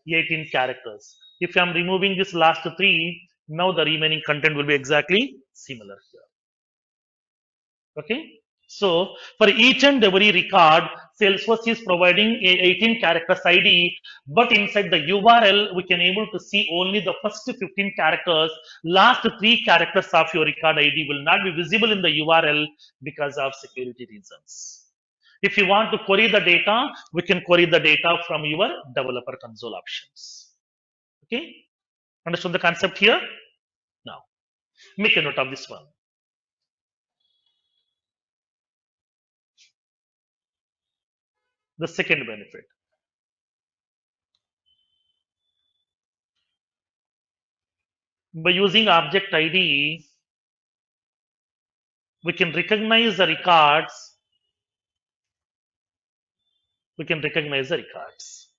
[SPEAKER 2] 18 characters. If I am removing this last 3, now the remaining content will be exactly similar here. Okay. So for each and every record, Salesforce is providing a 18 characters ID, but inside the URL, we can able to see only the first 15 characters. Last 3 characters of your record ID will not be visible in the URL because of security reasons. If you want to query the data, we can query the data from your developer console options. Okay, understand the concept here? Now, make a note of this one. The second benefit. By using object ID, we can recognize the records. We can recognize the records.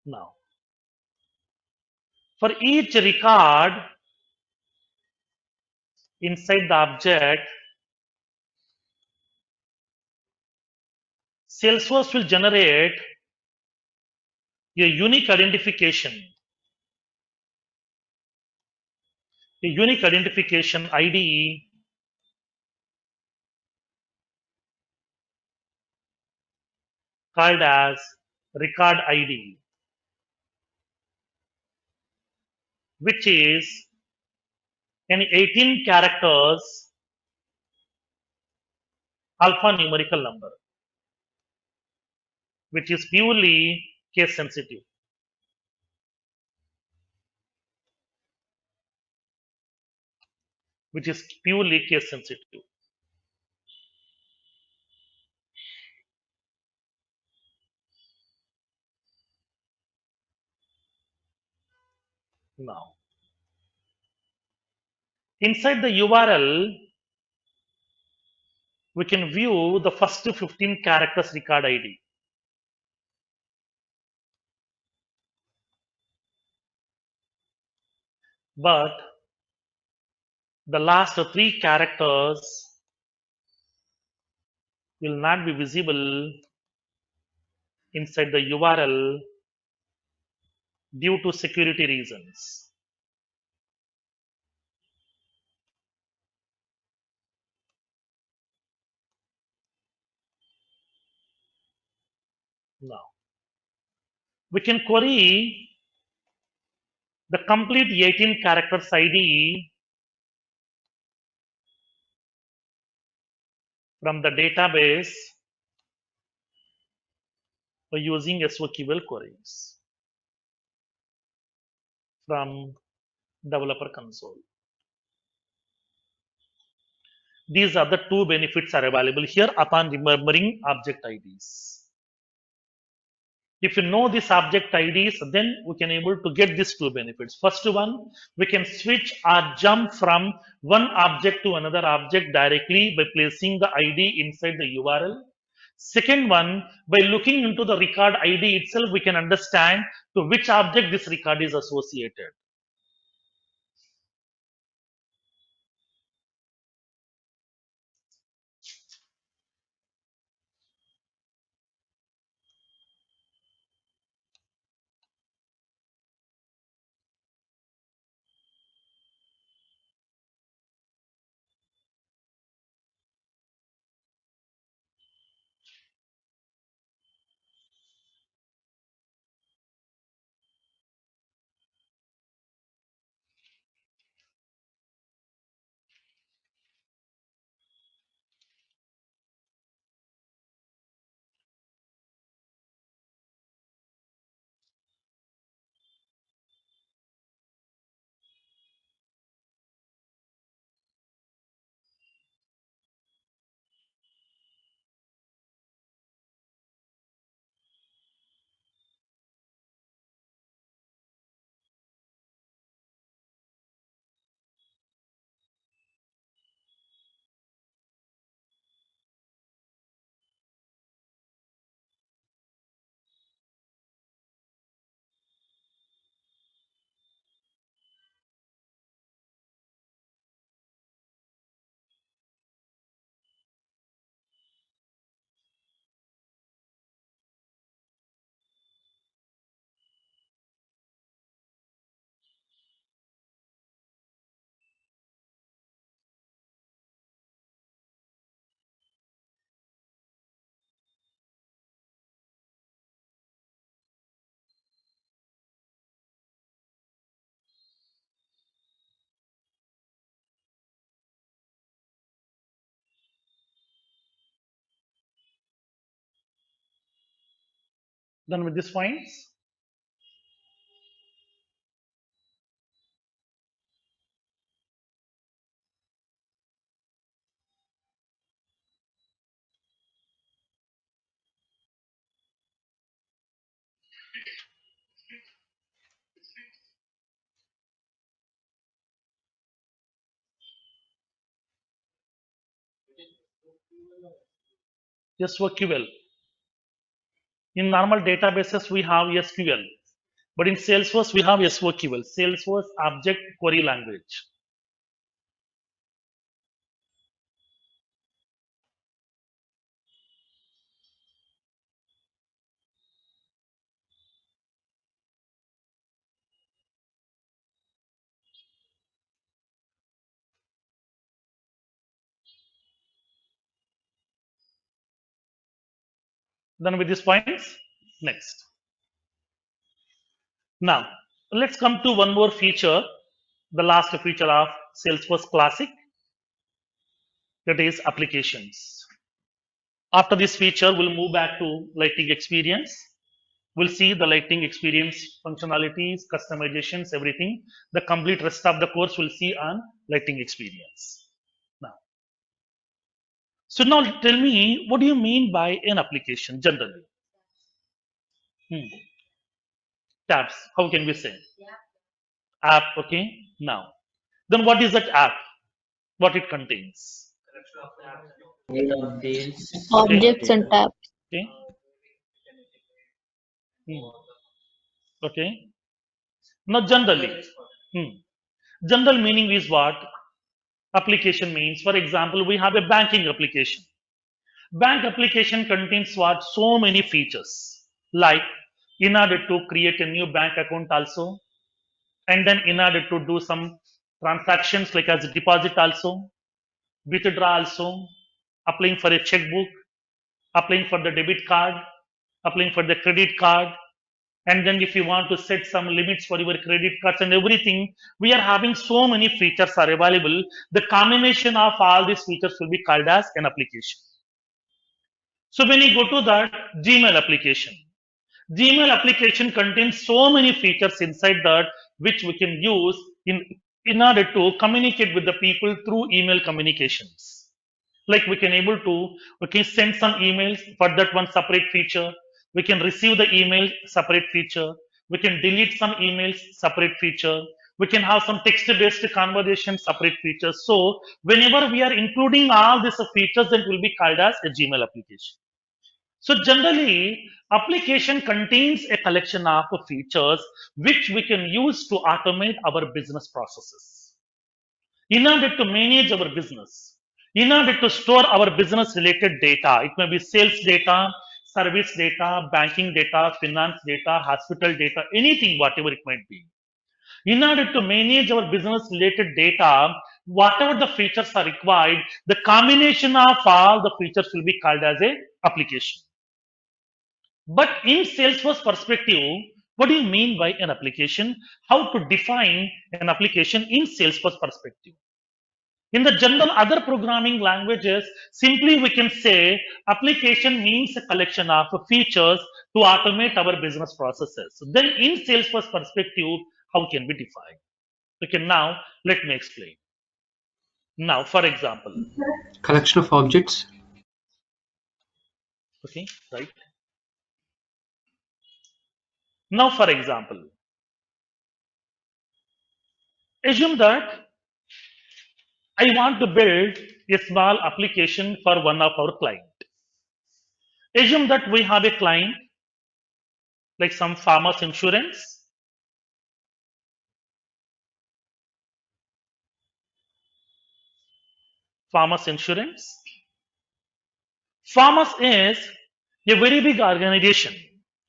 [SPEAKER 2] Now, for each record inside the object, Salesforce will generate a unique identification, ID called as record ID, which is an 18 characters alphanumerical number, which is purely case sensitive. Which is purely case sensitive. Now, inside the URL, we can view the first 15 characters record ID. But the last 3 characters will not be visible inside the URL due to security reasons. Now, we can query the complete 18 characters ID from the database by using SOQL queries from developer console. These are the 2 benefits are available here upon remembering object IDs. If you know this object IDs, then we can able to get these 2 benefits. First one, we can switch or jump from one object to another object directly by placing the ID inside the URL. Second one, by looking into the record ID itself, we can understand to which object this record is associated. Done with these points? SOQL. In normal databases, we have SQL. But in Salesforce, we have SOQL, Salesforce Object Query Language. Done with these points? Next. Now, let's come to one more feature, the last feature of Salesforce Classic, that is applications. After this feature, we'll move back to Lightning Experience. We'll see the Lightning Experience functionalities, customizations, everything. The complete rest of the course we'll see on Lightning Experience. Now, so now tell me, what do you mean by an application generally? Tabs, how can we say? App, okay. Now, then what is that app? What it contains? Okay.
[SPEAKER 3] Objects and tabs.
[SPEAKER 2] Okay. Hmm. Okay. Now, generally, hmm. General meaning is what? Application means, for example, we have a banking application. Bank application contains what? So many features. Like, in order to create a new bank account also, and then in order to do some transactions like as a deposit also, withdraw also, applying for a checkbook, applying for the debit card, applying for the credit card, and then if you want to set some limits for your credit cards and everything, we are having so many features are available. The combination of all these features will be called as an application. So when you go to that Gmail application, Gmail application contains so many features inside that which we can use in order to communicate with the people through email communications. Like we can able to send some emails for that one separate feature. We can receive the email separate feature. We can delete some emails separate feature. We can have some text-based conversation separate features. So whenever we are including all these features, that will be called as a Gmail application. So generally, application contains a collection of features which we can use to automate our business processes. In order to manage our business, in order to store our business related data, it may be sales data, service data, banking data, finance data, hospital data, anything, whatever it might be. In order to manage our business related data, whatever the features are required, the combination of all the features will be called as a application. But in Salesforce perspective, what do you mean by an application? How to define an application in Salesforce perspective? In the general other programming languages, simply we can say application means a collection of features to automate our business processes. So then in Salesforce perspective, how can we define? Okay, now let me explain. Now, for example,
[SPEAKER 6] Collection of objects.
[SPEAKER 2] okay, right? Now, for example, assume that I want to build a small application for one of our client. Assume that we have a client like some farmers insurance. Farmers insurance. Farmers is a very big organization.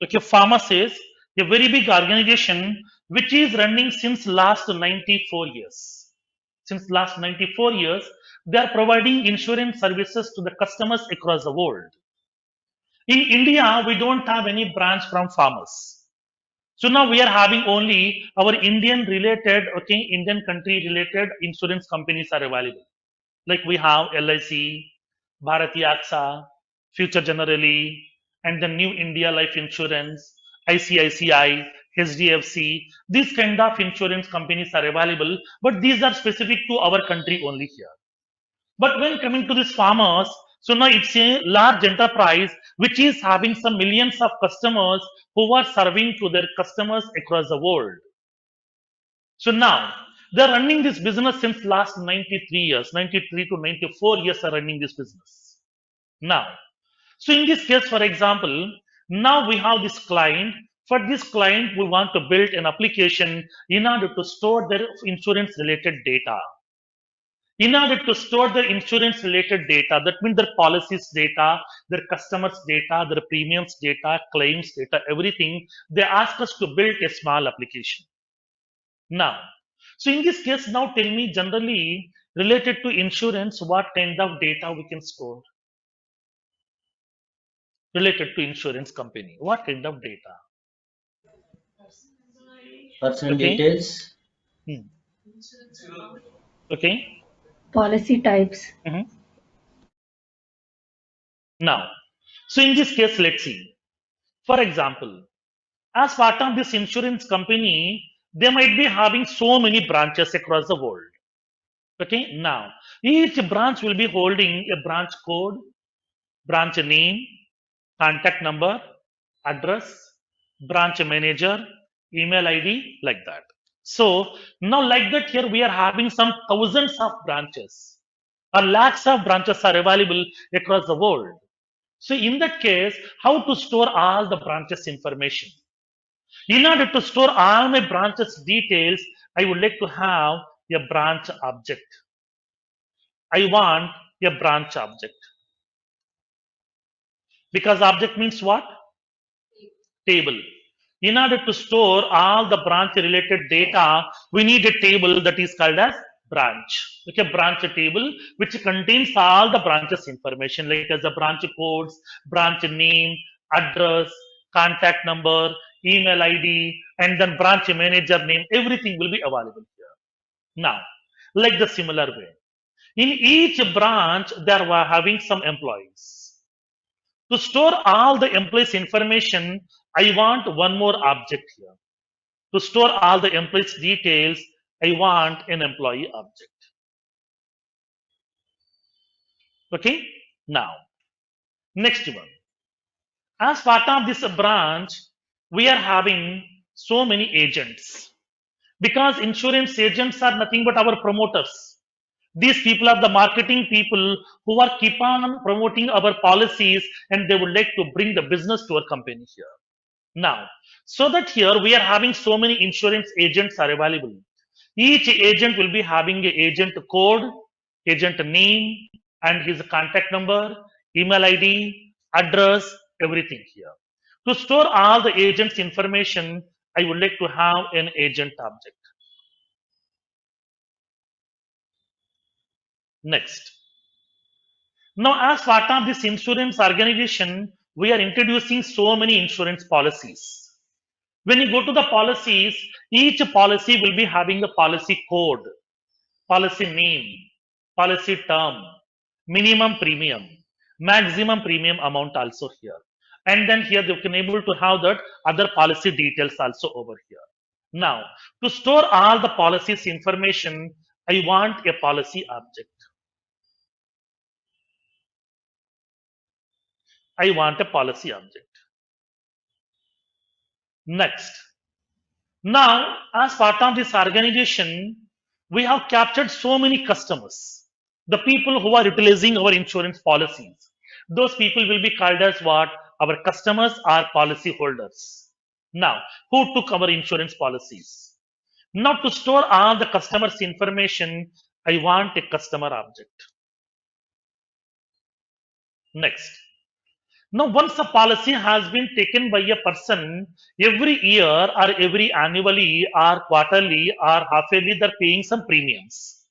[SPEAKER 2] Okay, Farmers is a very big organization which is running since last 94 years. Since last 94 years, they are providing insurance services to the customers across the world. In India, we don't have any branch from Farmers. So now we are having only our Indian related, okay, Indian country related insurance companies are available. Like we have LIC, Bharati AXA, Future Generali, and the New India Life Insurance, ICICI, HDFC. These kind of insurance companies are available, but these are specific to our country only here. But when coming to these farmers, so now it's a large enterprise which is having some millions of customers who are serving to their customers across the world. So now they're running this business since last 93 years, 93 to 94 years are running this business. Now, so in this case, for example, now we have this client. For this client, we want to build an application in order to store their insurance related data. In order to store their insurance related data, that means their policies data, their customers data, their premiums data, claims data, everything, they ask us to build a small application. Now, so in this case, now tell me generally related to insurance, what kind of data we can store related to insurance company? What kind of data?
[SPEAKER 7] Personal
[SPEAKER 2] Okay.
[SPEAKER 7] details.
[SPEAKER 2] Hmm. Okay.
[SPEAKER 5] Policy types.
[SPEAKER 2] Mhm. Now, so in this case, let's see. For example, as part of this insurance company, they might be having so many branches across the world. Okay. Now, each branch will be holding a branch code, branch name, contact number, address, branch manager, email ID, like that. So now, like that, here we are having some thousands of branches, or lakhs of branches are available across the world. So in that case, how to store all the branches information? In order to store all my branches details, I would like to have a branch object. I want a branch object because object means what? Table. In order to store all the branch related data, we need a table that is called as branch. Okay, branch table which contains all the branches information like as the branch codes, branch name, address, contact number, email ID, and then branch manager name. Everything will be available here. Now, like the similar way, in each branch there were having some employees. To store all the employees information, I want one more object here. To store all the employees details, I want an employee object. Okay. Now, next one. As part of this branch, we are having so many agents because insurance agents are nothing but our promoters. These people are the marketing people who are keep on promoting our policies and they would like to bring the business to our company here. Now, so that here we are having so many insurance agents are available. Each agent will be having a agent code, agent name, and his contact number, email ID, address, everything here. To store all the agents' information, I would like to have an agent object. Next. Now, as part of this insurance organization, we are introducing so many insurance policies. When you go to the policies, each policy will be having a policy code, policy name, policy term, minimum premium, maximum premium amount also here. And then here you can able to have that other policy details also over here. Now, to store all the policies information, I want a policy object. I want a policy object. Next. Now, as part of this organization, we have captured so many customers. The people who are utilizing our insurance policies. Those people will be called as what? Our customers are policy holders. Now, who took our insurance policies? Now, to store all the customers' information, I want a customer object. Next. Now, once a policy has been taken by a person, every year or every annually or quarterly or half-yearly, they're paying some premiums.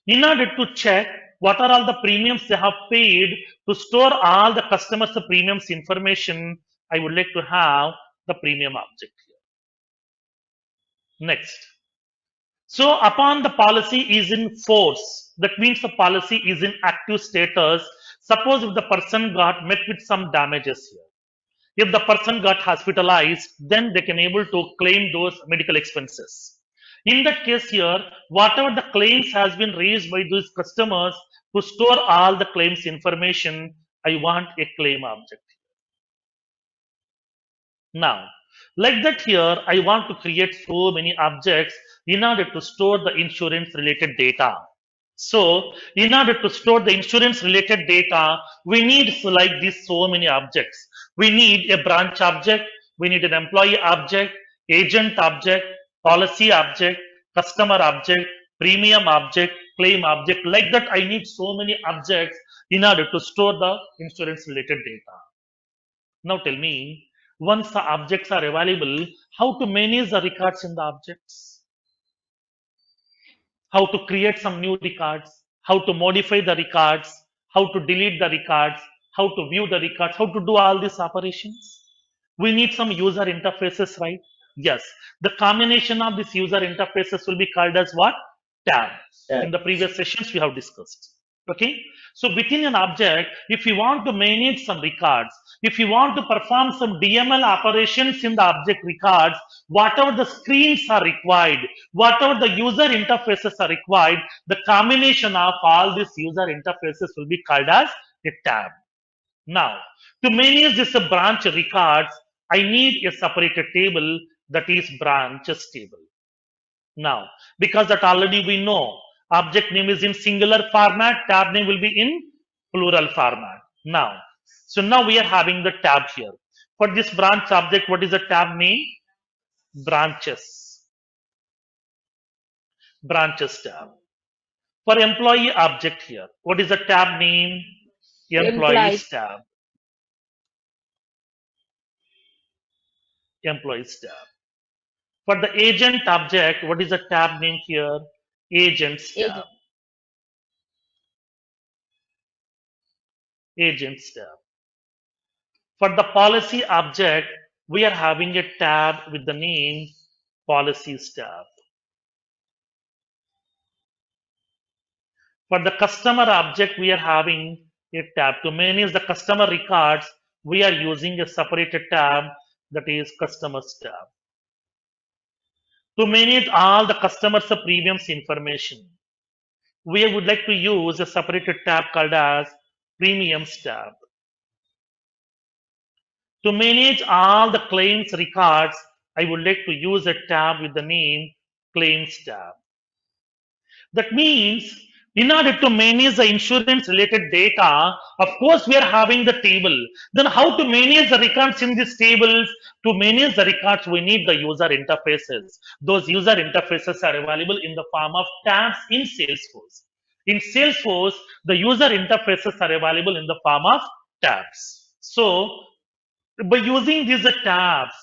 [SPEAKER 2] In order to check what are all the premiums they have paid, to store all the customers' premiums information, I would like to have the premium object here. Next. So, upon the policy is in force, that means the policy is in active status. Suppose if the person got met with some damages here. If the person got hospitalized, then they can able to claim those medical expenses. In that case here, whatever the claims has been raised by those customers, to store all the claims information, I want a claim object. Now, like that here, I want to create so many objects in order to store the insurance related data. So, in order to store the insurance related data, we need like this so many objects. We need a branch object, we need an employee object, agent object, policy object, customer object, premium object, claim object. Like that, I need so many objects in order to store the insurance related data. Now tell me, once the objects are available, how to manage the records in the objects? How to create some new records, how to modify the records, how to delete the records, how to view the records, how to do all these operations. We need some user interfaces, right? Yes. The combination of these user interfaces will be called as what? Tab. In the previous sessions, we have discussed. Okay. So within an object, if you want to manage some records, if you want to perform some DML operations in the object records, whatever the screens are required, whatever the user interfaces are required, the combination of all these user interfaces will be called as a tab. Now, to manage this branch records, I need a separated table, that is branches table. Now, because that already we know, object name is in singular format, tab name will be in plural format. Now, so now we are having the tab here. For this branch object, what is the tab name? Branches. Branches tab. For employee object here, what is the tab name? Employees tab. Employees tab. For the agent object, what is the tab name here? Agents tab. Agents tab. For the policy object, we are having a tab with the name Policies tab. For the customer object, we are having a tab. To manage the customer records, we are using a separated tab, that is Customers tab. To manage all the customers' premiums information, we would like to use a separated tab called as Premiums tab. To manage all the claims records, I would like to use a tab with the name Claims tab. That means, in order to manage the insurance related data, of course, we are having the table. Then how to manage the records in these tables? To manage the records, we need the user interfaces. Those user interfaces are available in the form of tabs in Salesforce. In Salesforce, the user interfaces are available in the form of tabs. So, by using these tabs,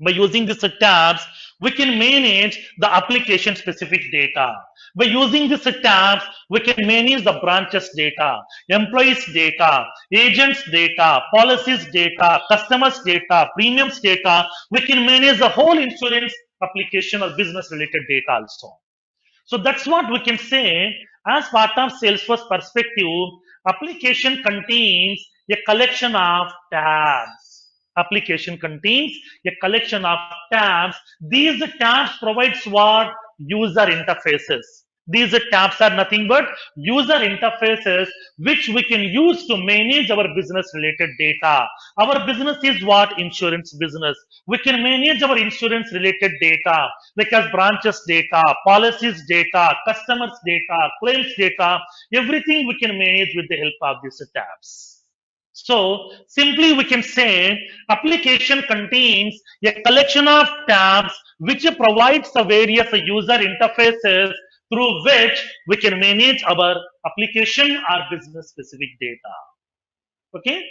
[SPEAKER 2] we can manage the application specific data. By using these tabs, we can manage the branches data, employees data, agents data, policies data, customers data, premiums data. We can manage the whole insurance application or business related data also. So that's what we can say as part of Salesforce perspective. Application contains a collection of tabs. Application contains a collection of tabs. These tabs provides what? User interfaces. These tabs are nothing but user interfaces which we can use to manage our business related data. Our business is what? Insurance business. We can manage our insurance related data like as branches data, policies data, customers data, claims data, everything we can manage with the help of these tabs. So simply we can say application contains a collection of tabs which provides the various user interfaces through which we can manage our application or business specific data. Okay.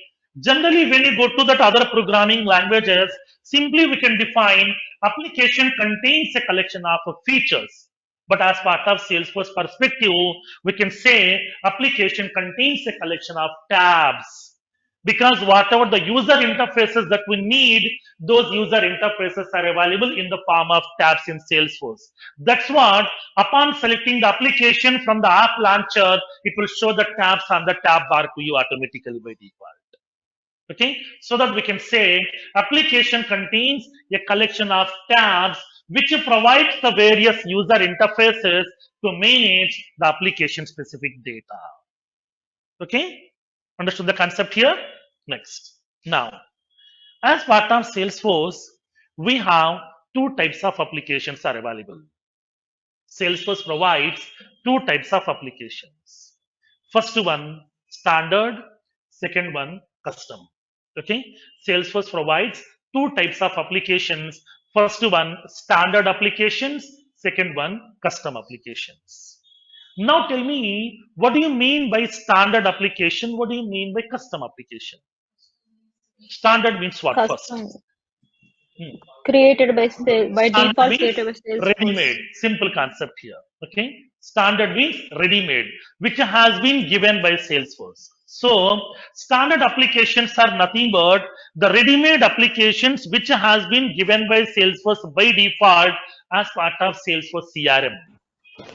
[SPEAKER 2] Generally, when you go to that other programming languages, simply we can define application contains a collection of features. But as part of Salesforce perspective, we can say application contains a collection of tabs. Because whatever the user interfaces that we need, those user interfaces are available in the form of tabs in Salesforce. That's what, upon selecting the application from the app launcher, it will show the tabs on the tab bar to you automatically by default. Okay, so that we can say application contains a collection of tabs which provides the various user interfaces to manage the application specific data. Okay, understood the concept here? Next. Now, as part of Salesforce, we have two types of applications are available. Salesforce provides two types of applications. First one, standard. Second one, custom. Okay. Salesforce provides two types of applications. First one, standard applications. Second one, custom applications. Now tell me, what do you mean by standard application? What do you mean by custom application? Standard means what first?
[SPEAKER 3] Custom.
[SPEAKER 2] Hmm.
[SPEAKER 3] Created by
[SPEAKER 2] Standard
[SPEAKER 3] default
[SPEAKER 2] means
[SPEAKER 3] created by Salesforce.
[SPEAKER 2] ready-made. Simple concept here. Okay. Standard means ready-made, which has been given by Salesforce. So standard applications are nothing but the ready-made applications which has been given by Salesforce by default as part of Salesforce CRM.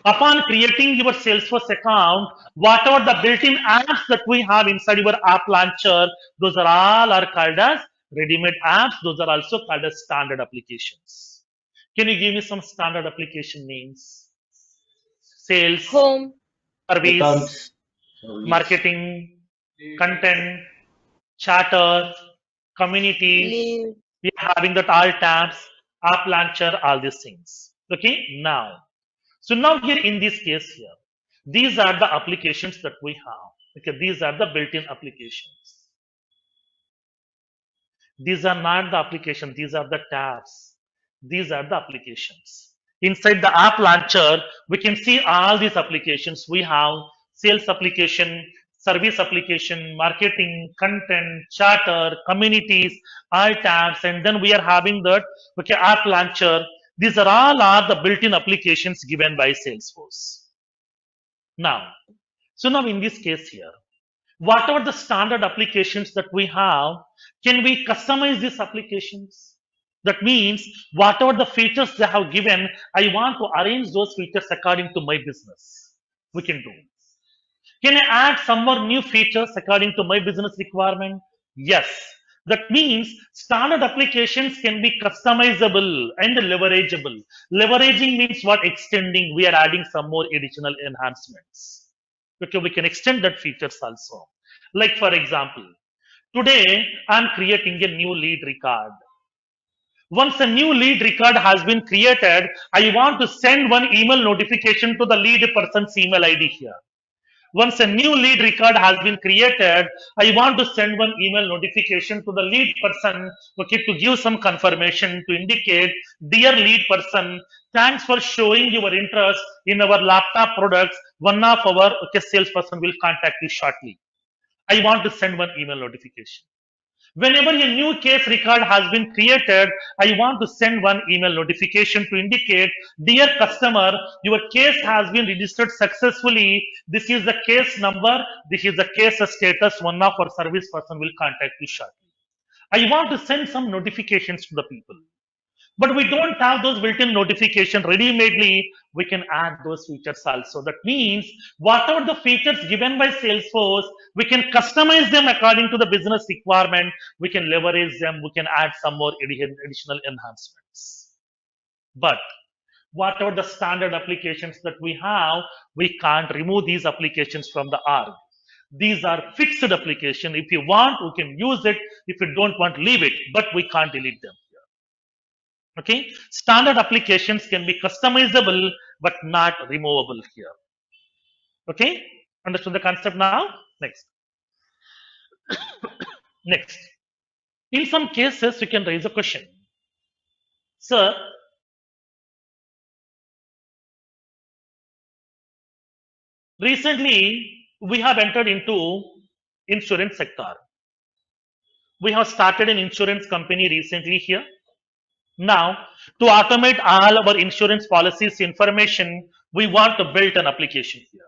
[SPEAKER 2] Upon creating your Salesforce account, whatever the built-in apps that we have inside your app launcher, those are all are called as ready-made apps. Those are also called as standard applications. Can you give me some standard application names? Sales,
[SPEAKER 3] Home.
[SPEAKER 2] service,
[SPEAKER 6] Accounts.
[SPEAKER 2] marketing, content, chatter, communities.
[SPEAKER 3] Leave.
[SPEAKER 2] We are having that all tabs, app launcher, all these things. Okay, now. So now here in this case here, these are the applications that we have. Okay, these are the built-in applications. These are not the application, these are the tabs. These are the applications. Inside the app launcher, we can see all these applications. We have sales application, service application, marketing, content, charter, communities, all tabs, and then we are having that app launcher. These are all are the built-in applications given by Salesforce. Now, so now in this case here, whatever the standard applications that we have, can we customize these applications? That means whatever the features they have given, I want to arrange those features according to my business. We can do. Can I add some more new features according to my business requirement? Yes. That means standard applications can be customizable and leverageable. Leveraging means what? Extending. We are adding some more additional enhancements. Okay, we can extend that features also. Like for example, today I'm creating a new lead record. Once a new lead record has been created, I want to send one email notification to the lead person's email ID here. Once a new lead record has been created, I want to send one email notification to the lead person, okay, to give some confirmation to indicate, dear lead person, thanks for showing your interest in our laptop products. One of our salesperson will contact you shortly. I want to send one email notification. Whenever a new case record has been created, I want to send one email notification to indicate, dear customer, your case has been registered successfully. This is the case number. This is the case status. One of our service person will contact you shortly. I want to send some notifications to the people. But we don't have those built-in notification ready-madely. We can add those features also. That means whatever the features given by Salesforce, we can customize them according to the business requirement. We can leverage them. We can add some more additional enhancements. But whatever the standard applications that we have, we can't remove these applications from the org. These are fixed application. If you want, we can use it. If you don't want, leave it. But we can't delete them. Okay, standard applications can be customizable but not removable here. Okay, understood the concept now? Next. Next. In some cases, you can raise a question. Sir, recently we have entered into insurance sector. We have started an insurance company recently here. Now, to automate all our insurance policies information, we want to build an application here.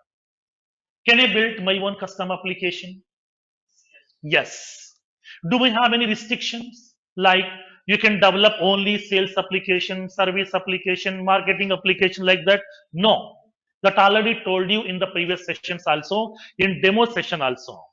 [SPEAKER 2] Can I build my own custom application? Yes. Do we have any restrictions? Like you can develop only sales application, service application, marketing application like that? No. That already told you in the previous sessions also, in demo session also.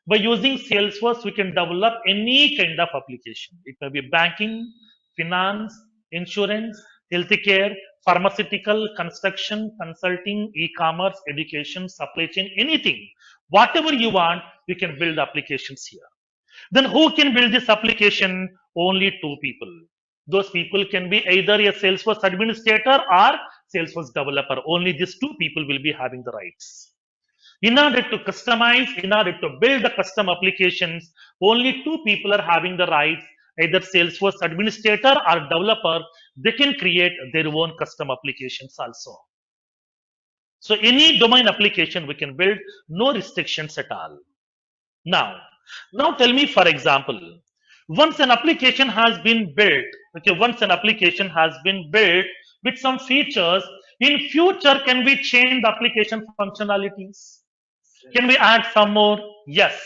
[SPEAKER 2] By using Salesforce, we can develop any kind of application. It may be banking, finance, insurance, healthcare, pharmaceutical, construction, consulting, e-commerce, education, supply chain, anything. Whatever you want, you can build applications here. Then who can build this application? Only two people. Those people can be either a Salesforce administrator or Salesforce developer. Only these two people will be having the rights. In order to customize, in order to build the custom applications, only two people are having the rights, either Salesforce administrator or developer. They can create their own custom applications also. So any domain application we can build, no restrictions at all. Now tell me, for example, once an application has been built, okay, once an application has been built with some features, in future, can we change the application functionalities? Can we add some more? Yes.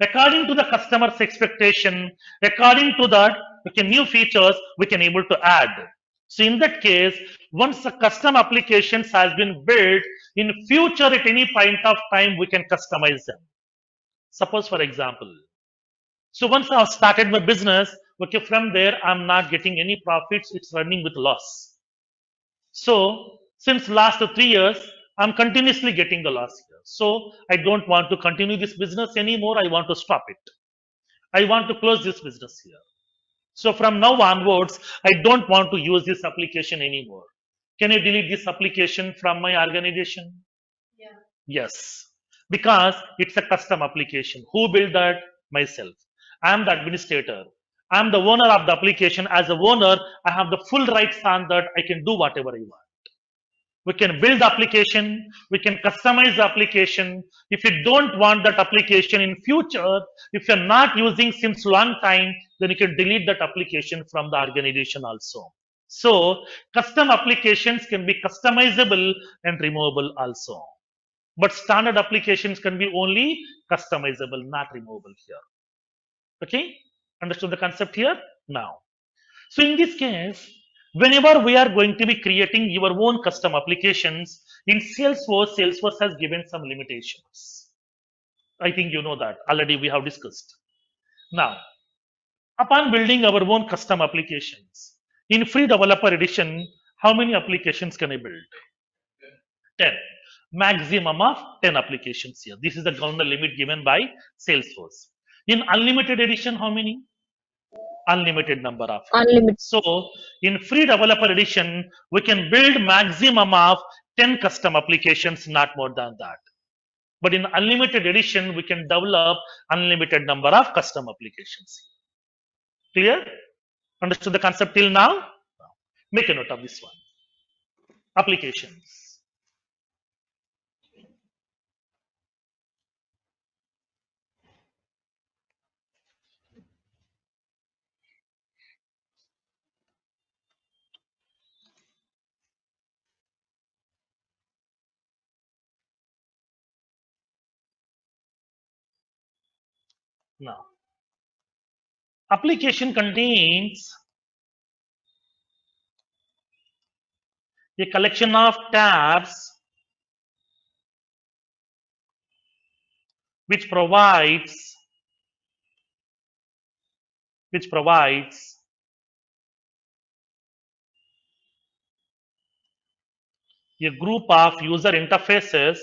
[SPEAKER 2] According to the customer's expectation, according to that, okay, new features we can able to add. So in that case, once the custom applications has been built, in future at any point of time we can customize them. Suppose, for example, so once I've started my business, okay, from there I'm not getting any profits, it's running with loss. So since last 3 years, I'm continuously getting the loss here. So I don't want to continue this business anymore. I want to stop it. I want to close this business here. So from now onwards, I don't want to use this application anymore. Can I delete this application from my organization?
[SPEAKER 4] Yeah.
[SPEAKER 2] Yes, because it's a custom application. Who built that? Myself. I am the administrator. I am the owner of the application. As a owner, I have the full rights on that. I can do whatever I want. We can build the application. We can customize the application. If you don't want that application in future, if you're not using since long time, then you can delete that application from the organization also. So custom applications can be customizable and removable also. But standard applications can be only customizable, not removable here. Okay, understood the concept here now? So in this case, whenever we are going to be creating your own custom applications in Salesforce, Salesforce has given some limitations. I think you know that already we have discussed. Now, upon building our own custom applications in free developer edition, how many applications can I build? 10. Maximum of 10 applications here. This is the ground limit given by Salesforce. In unlimited edition, how many? Unlimited number of.
[SPEAKER 7] Unlimited.
[SPEAKER 2] So in free developer edition, we can build maximum of 10 custom applications, not more than that. But in unlimited edition, we can develop unlimited number of custom applications. Clear? Understood the concept till now? Make a note of this one. Applications. Now, application contains a collection of tabs which provides a group of user interfaces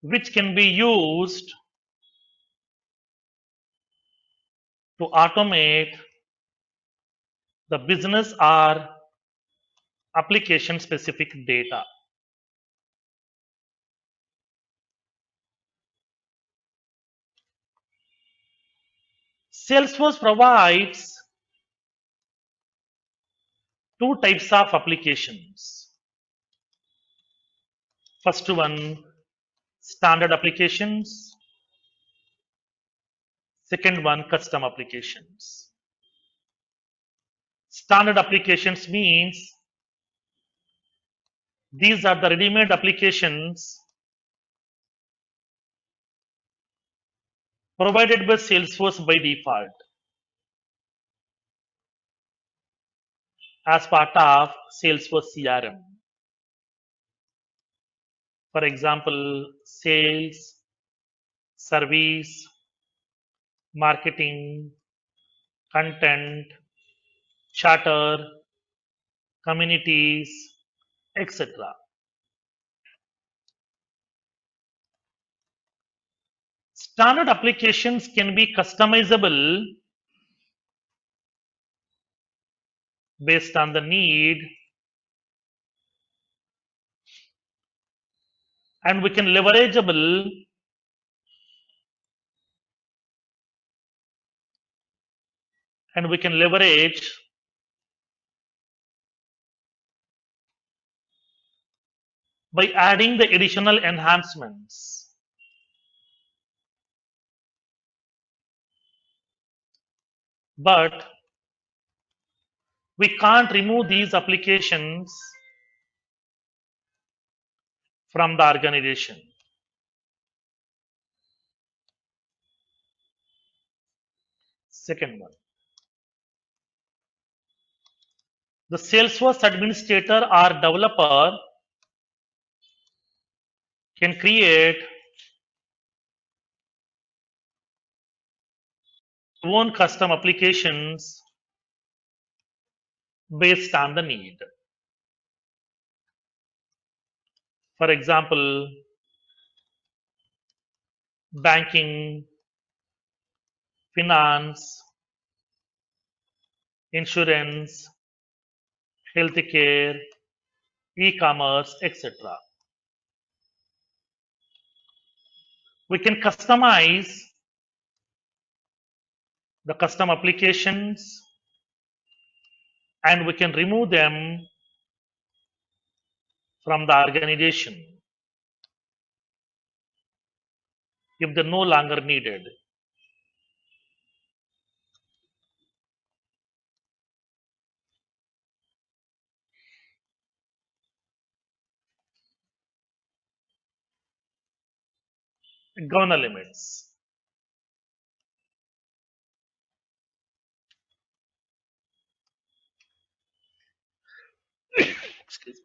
[SPEAKER 2] which can be used to automate the business or application specific data. Salesforce provides two types of applications. First one, standard applications. Second one, custom applications. Standard applications means these are the ready-made applications provided by Salesforce by default as part of Salesforce CRM. For example, sales, service, marketing, content, charter, communities, etc. Standard applications can be customizable based on the need, and we can leverage by adding the additional enhancements. But we can't remove these applications from the organization. Second one, the Salesforce administrator or developer can create own custom applications based on the need. For example, banking, finance, insurance, healthcare, e-commerce, etc. We can customize the custom applications and we can remove them from the organization if they're no longer needed. Governor limits. Excuse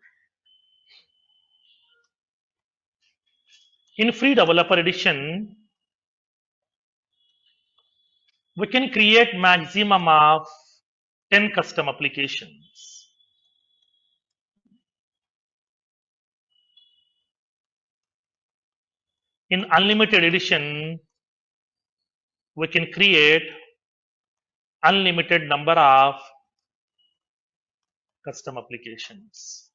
[SPEAKER 2] me. In free developer edition, we can create maximum of 10 custom applications. In unlimited edition, we can create unlimited number of custom applications.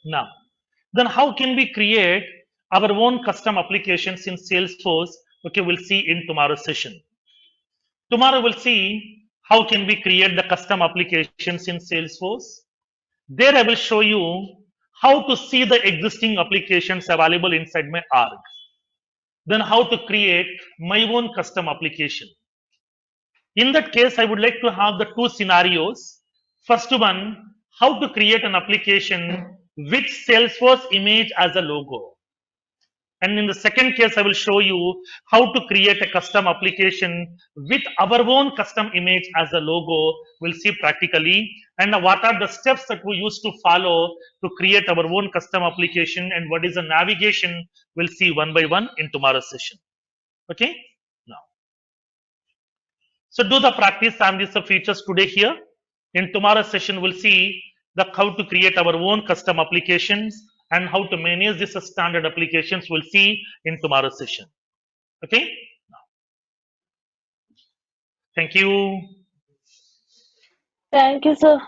[SPEAKER 2] Now, then how can we create our own custom applications in Salesforce? Okay, we'll see in tomorrow's session. Tomorrow we'll see how can we create the custom applications in Salesforce. There I will show you how to see the existing applications available inside my org. Then how to create my own custom application. In that case, I would like to have the two scenarios. First one, how to create an application with Salesforce image as a logo. And in the second case, I will show you how to create a custom application with our own custom image as a logo. We'll see practically. And what are the steps that we used to follow to create our own custom application and what is the navigation. We'll see one by one in tomorrow's session. Okay. Now, so do the practice and these are features today here. In tomorrow's session, we'll see how to create our own custom applications and how to manage these standard applications. We'll see in tomorrow's session. Okay. Thank you.
[SPEAKER 7] Thank you, sir.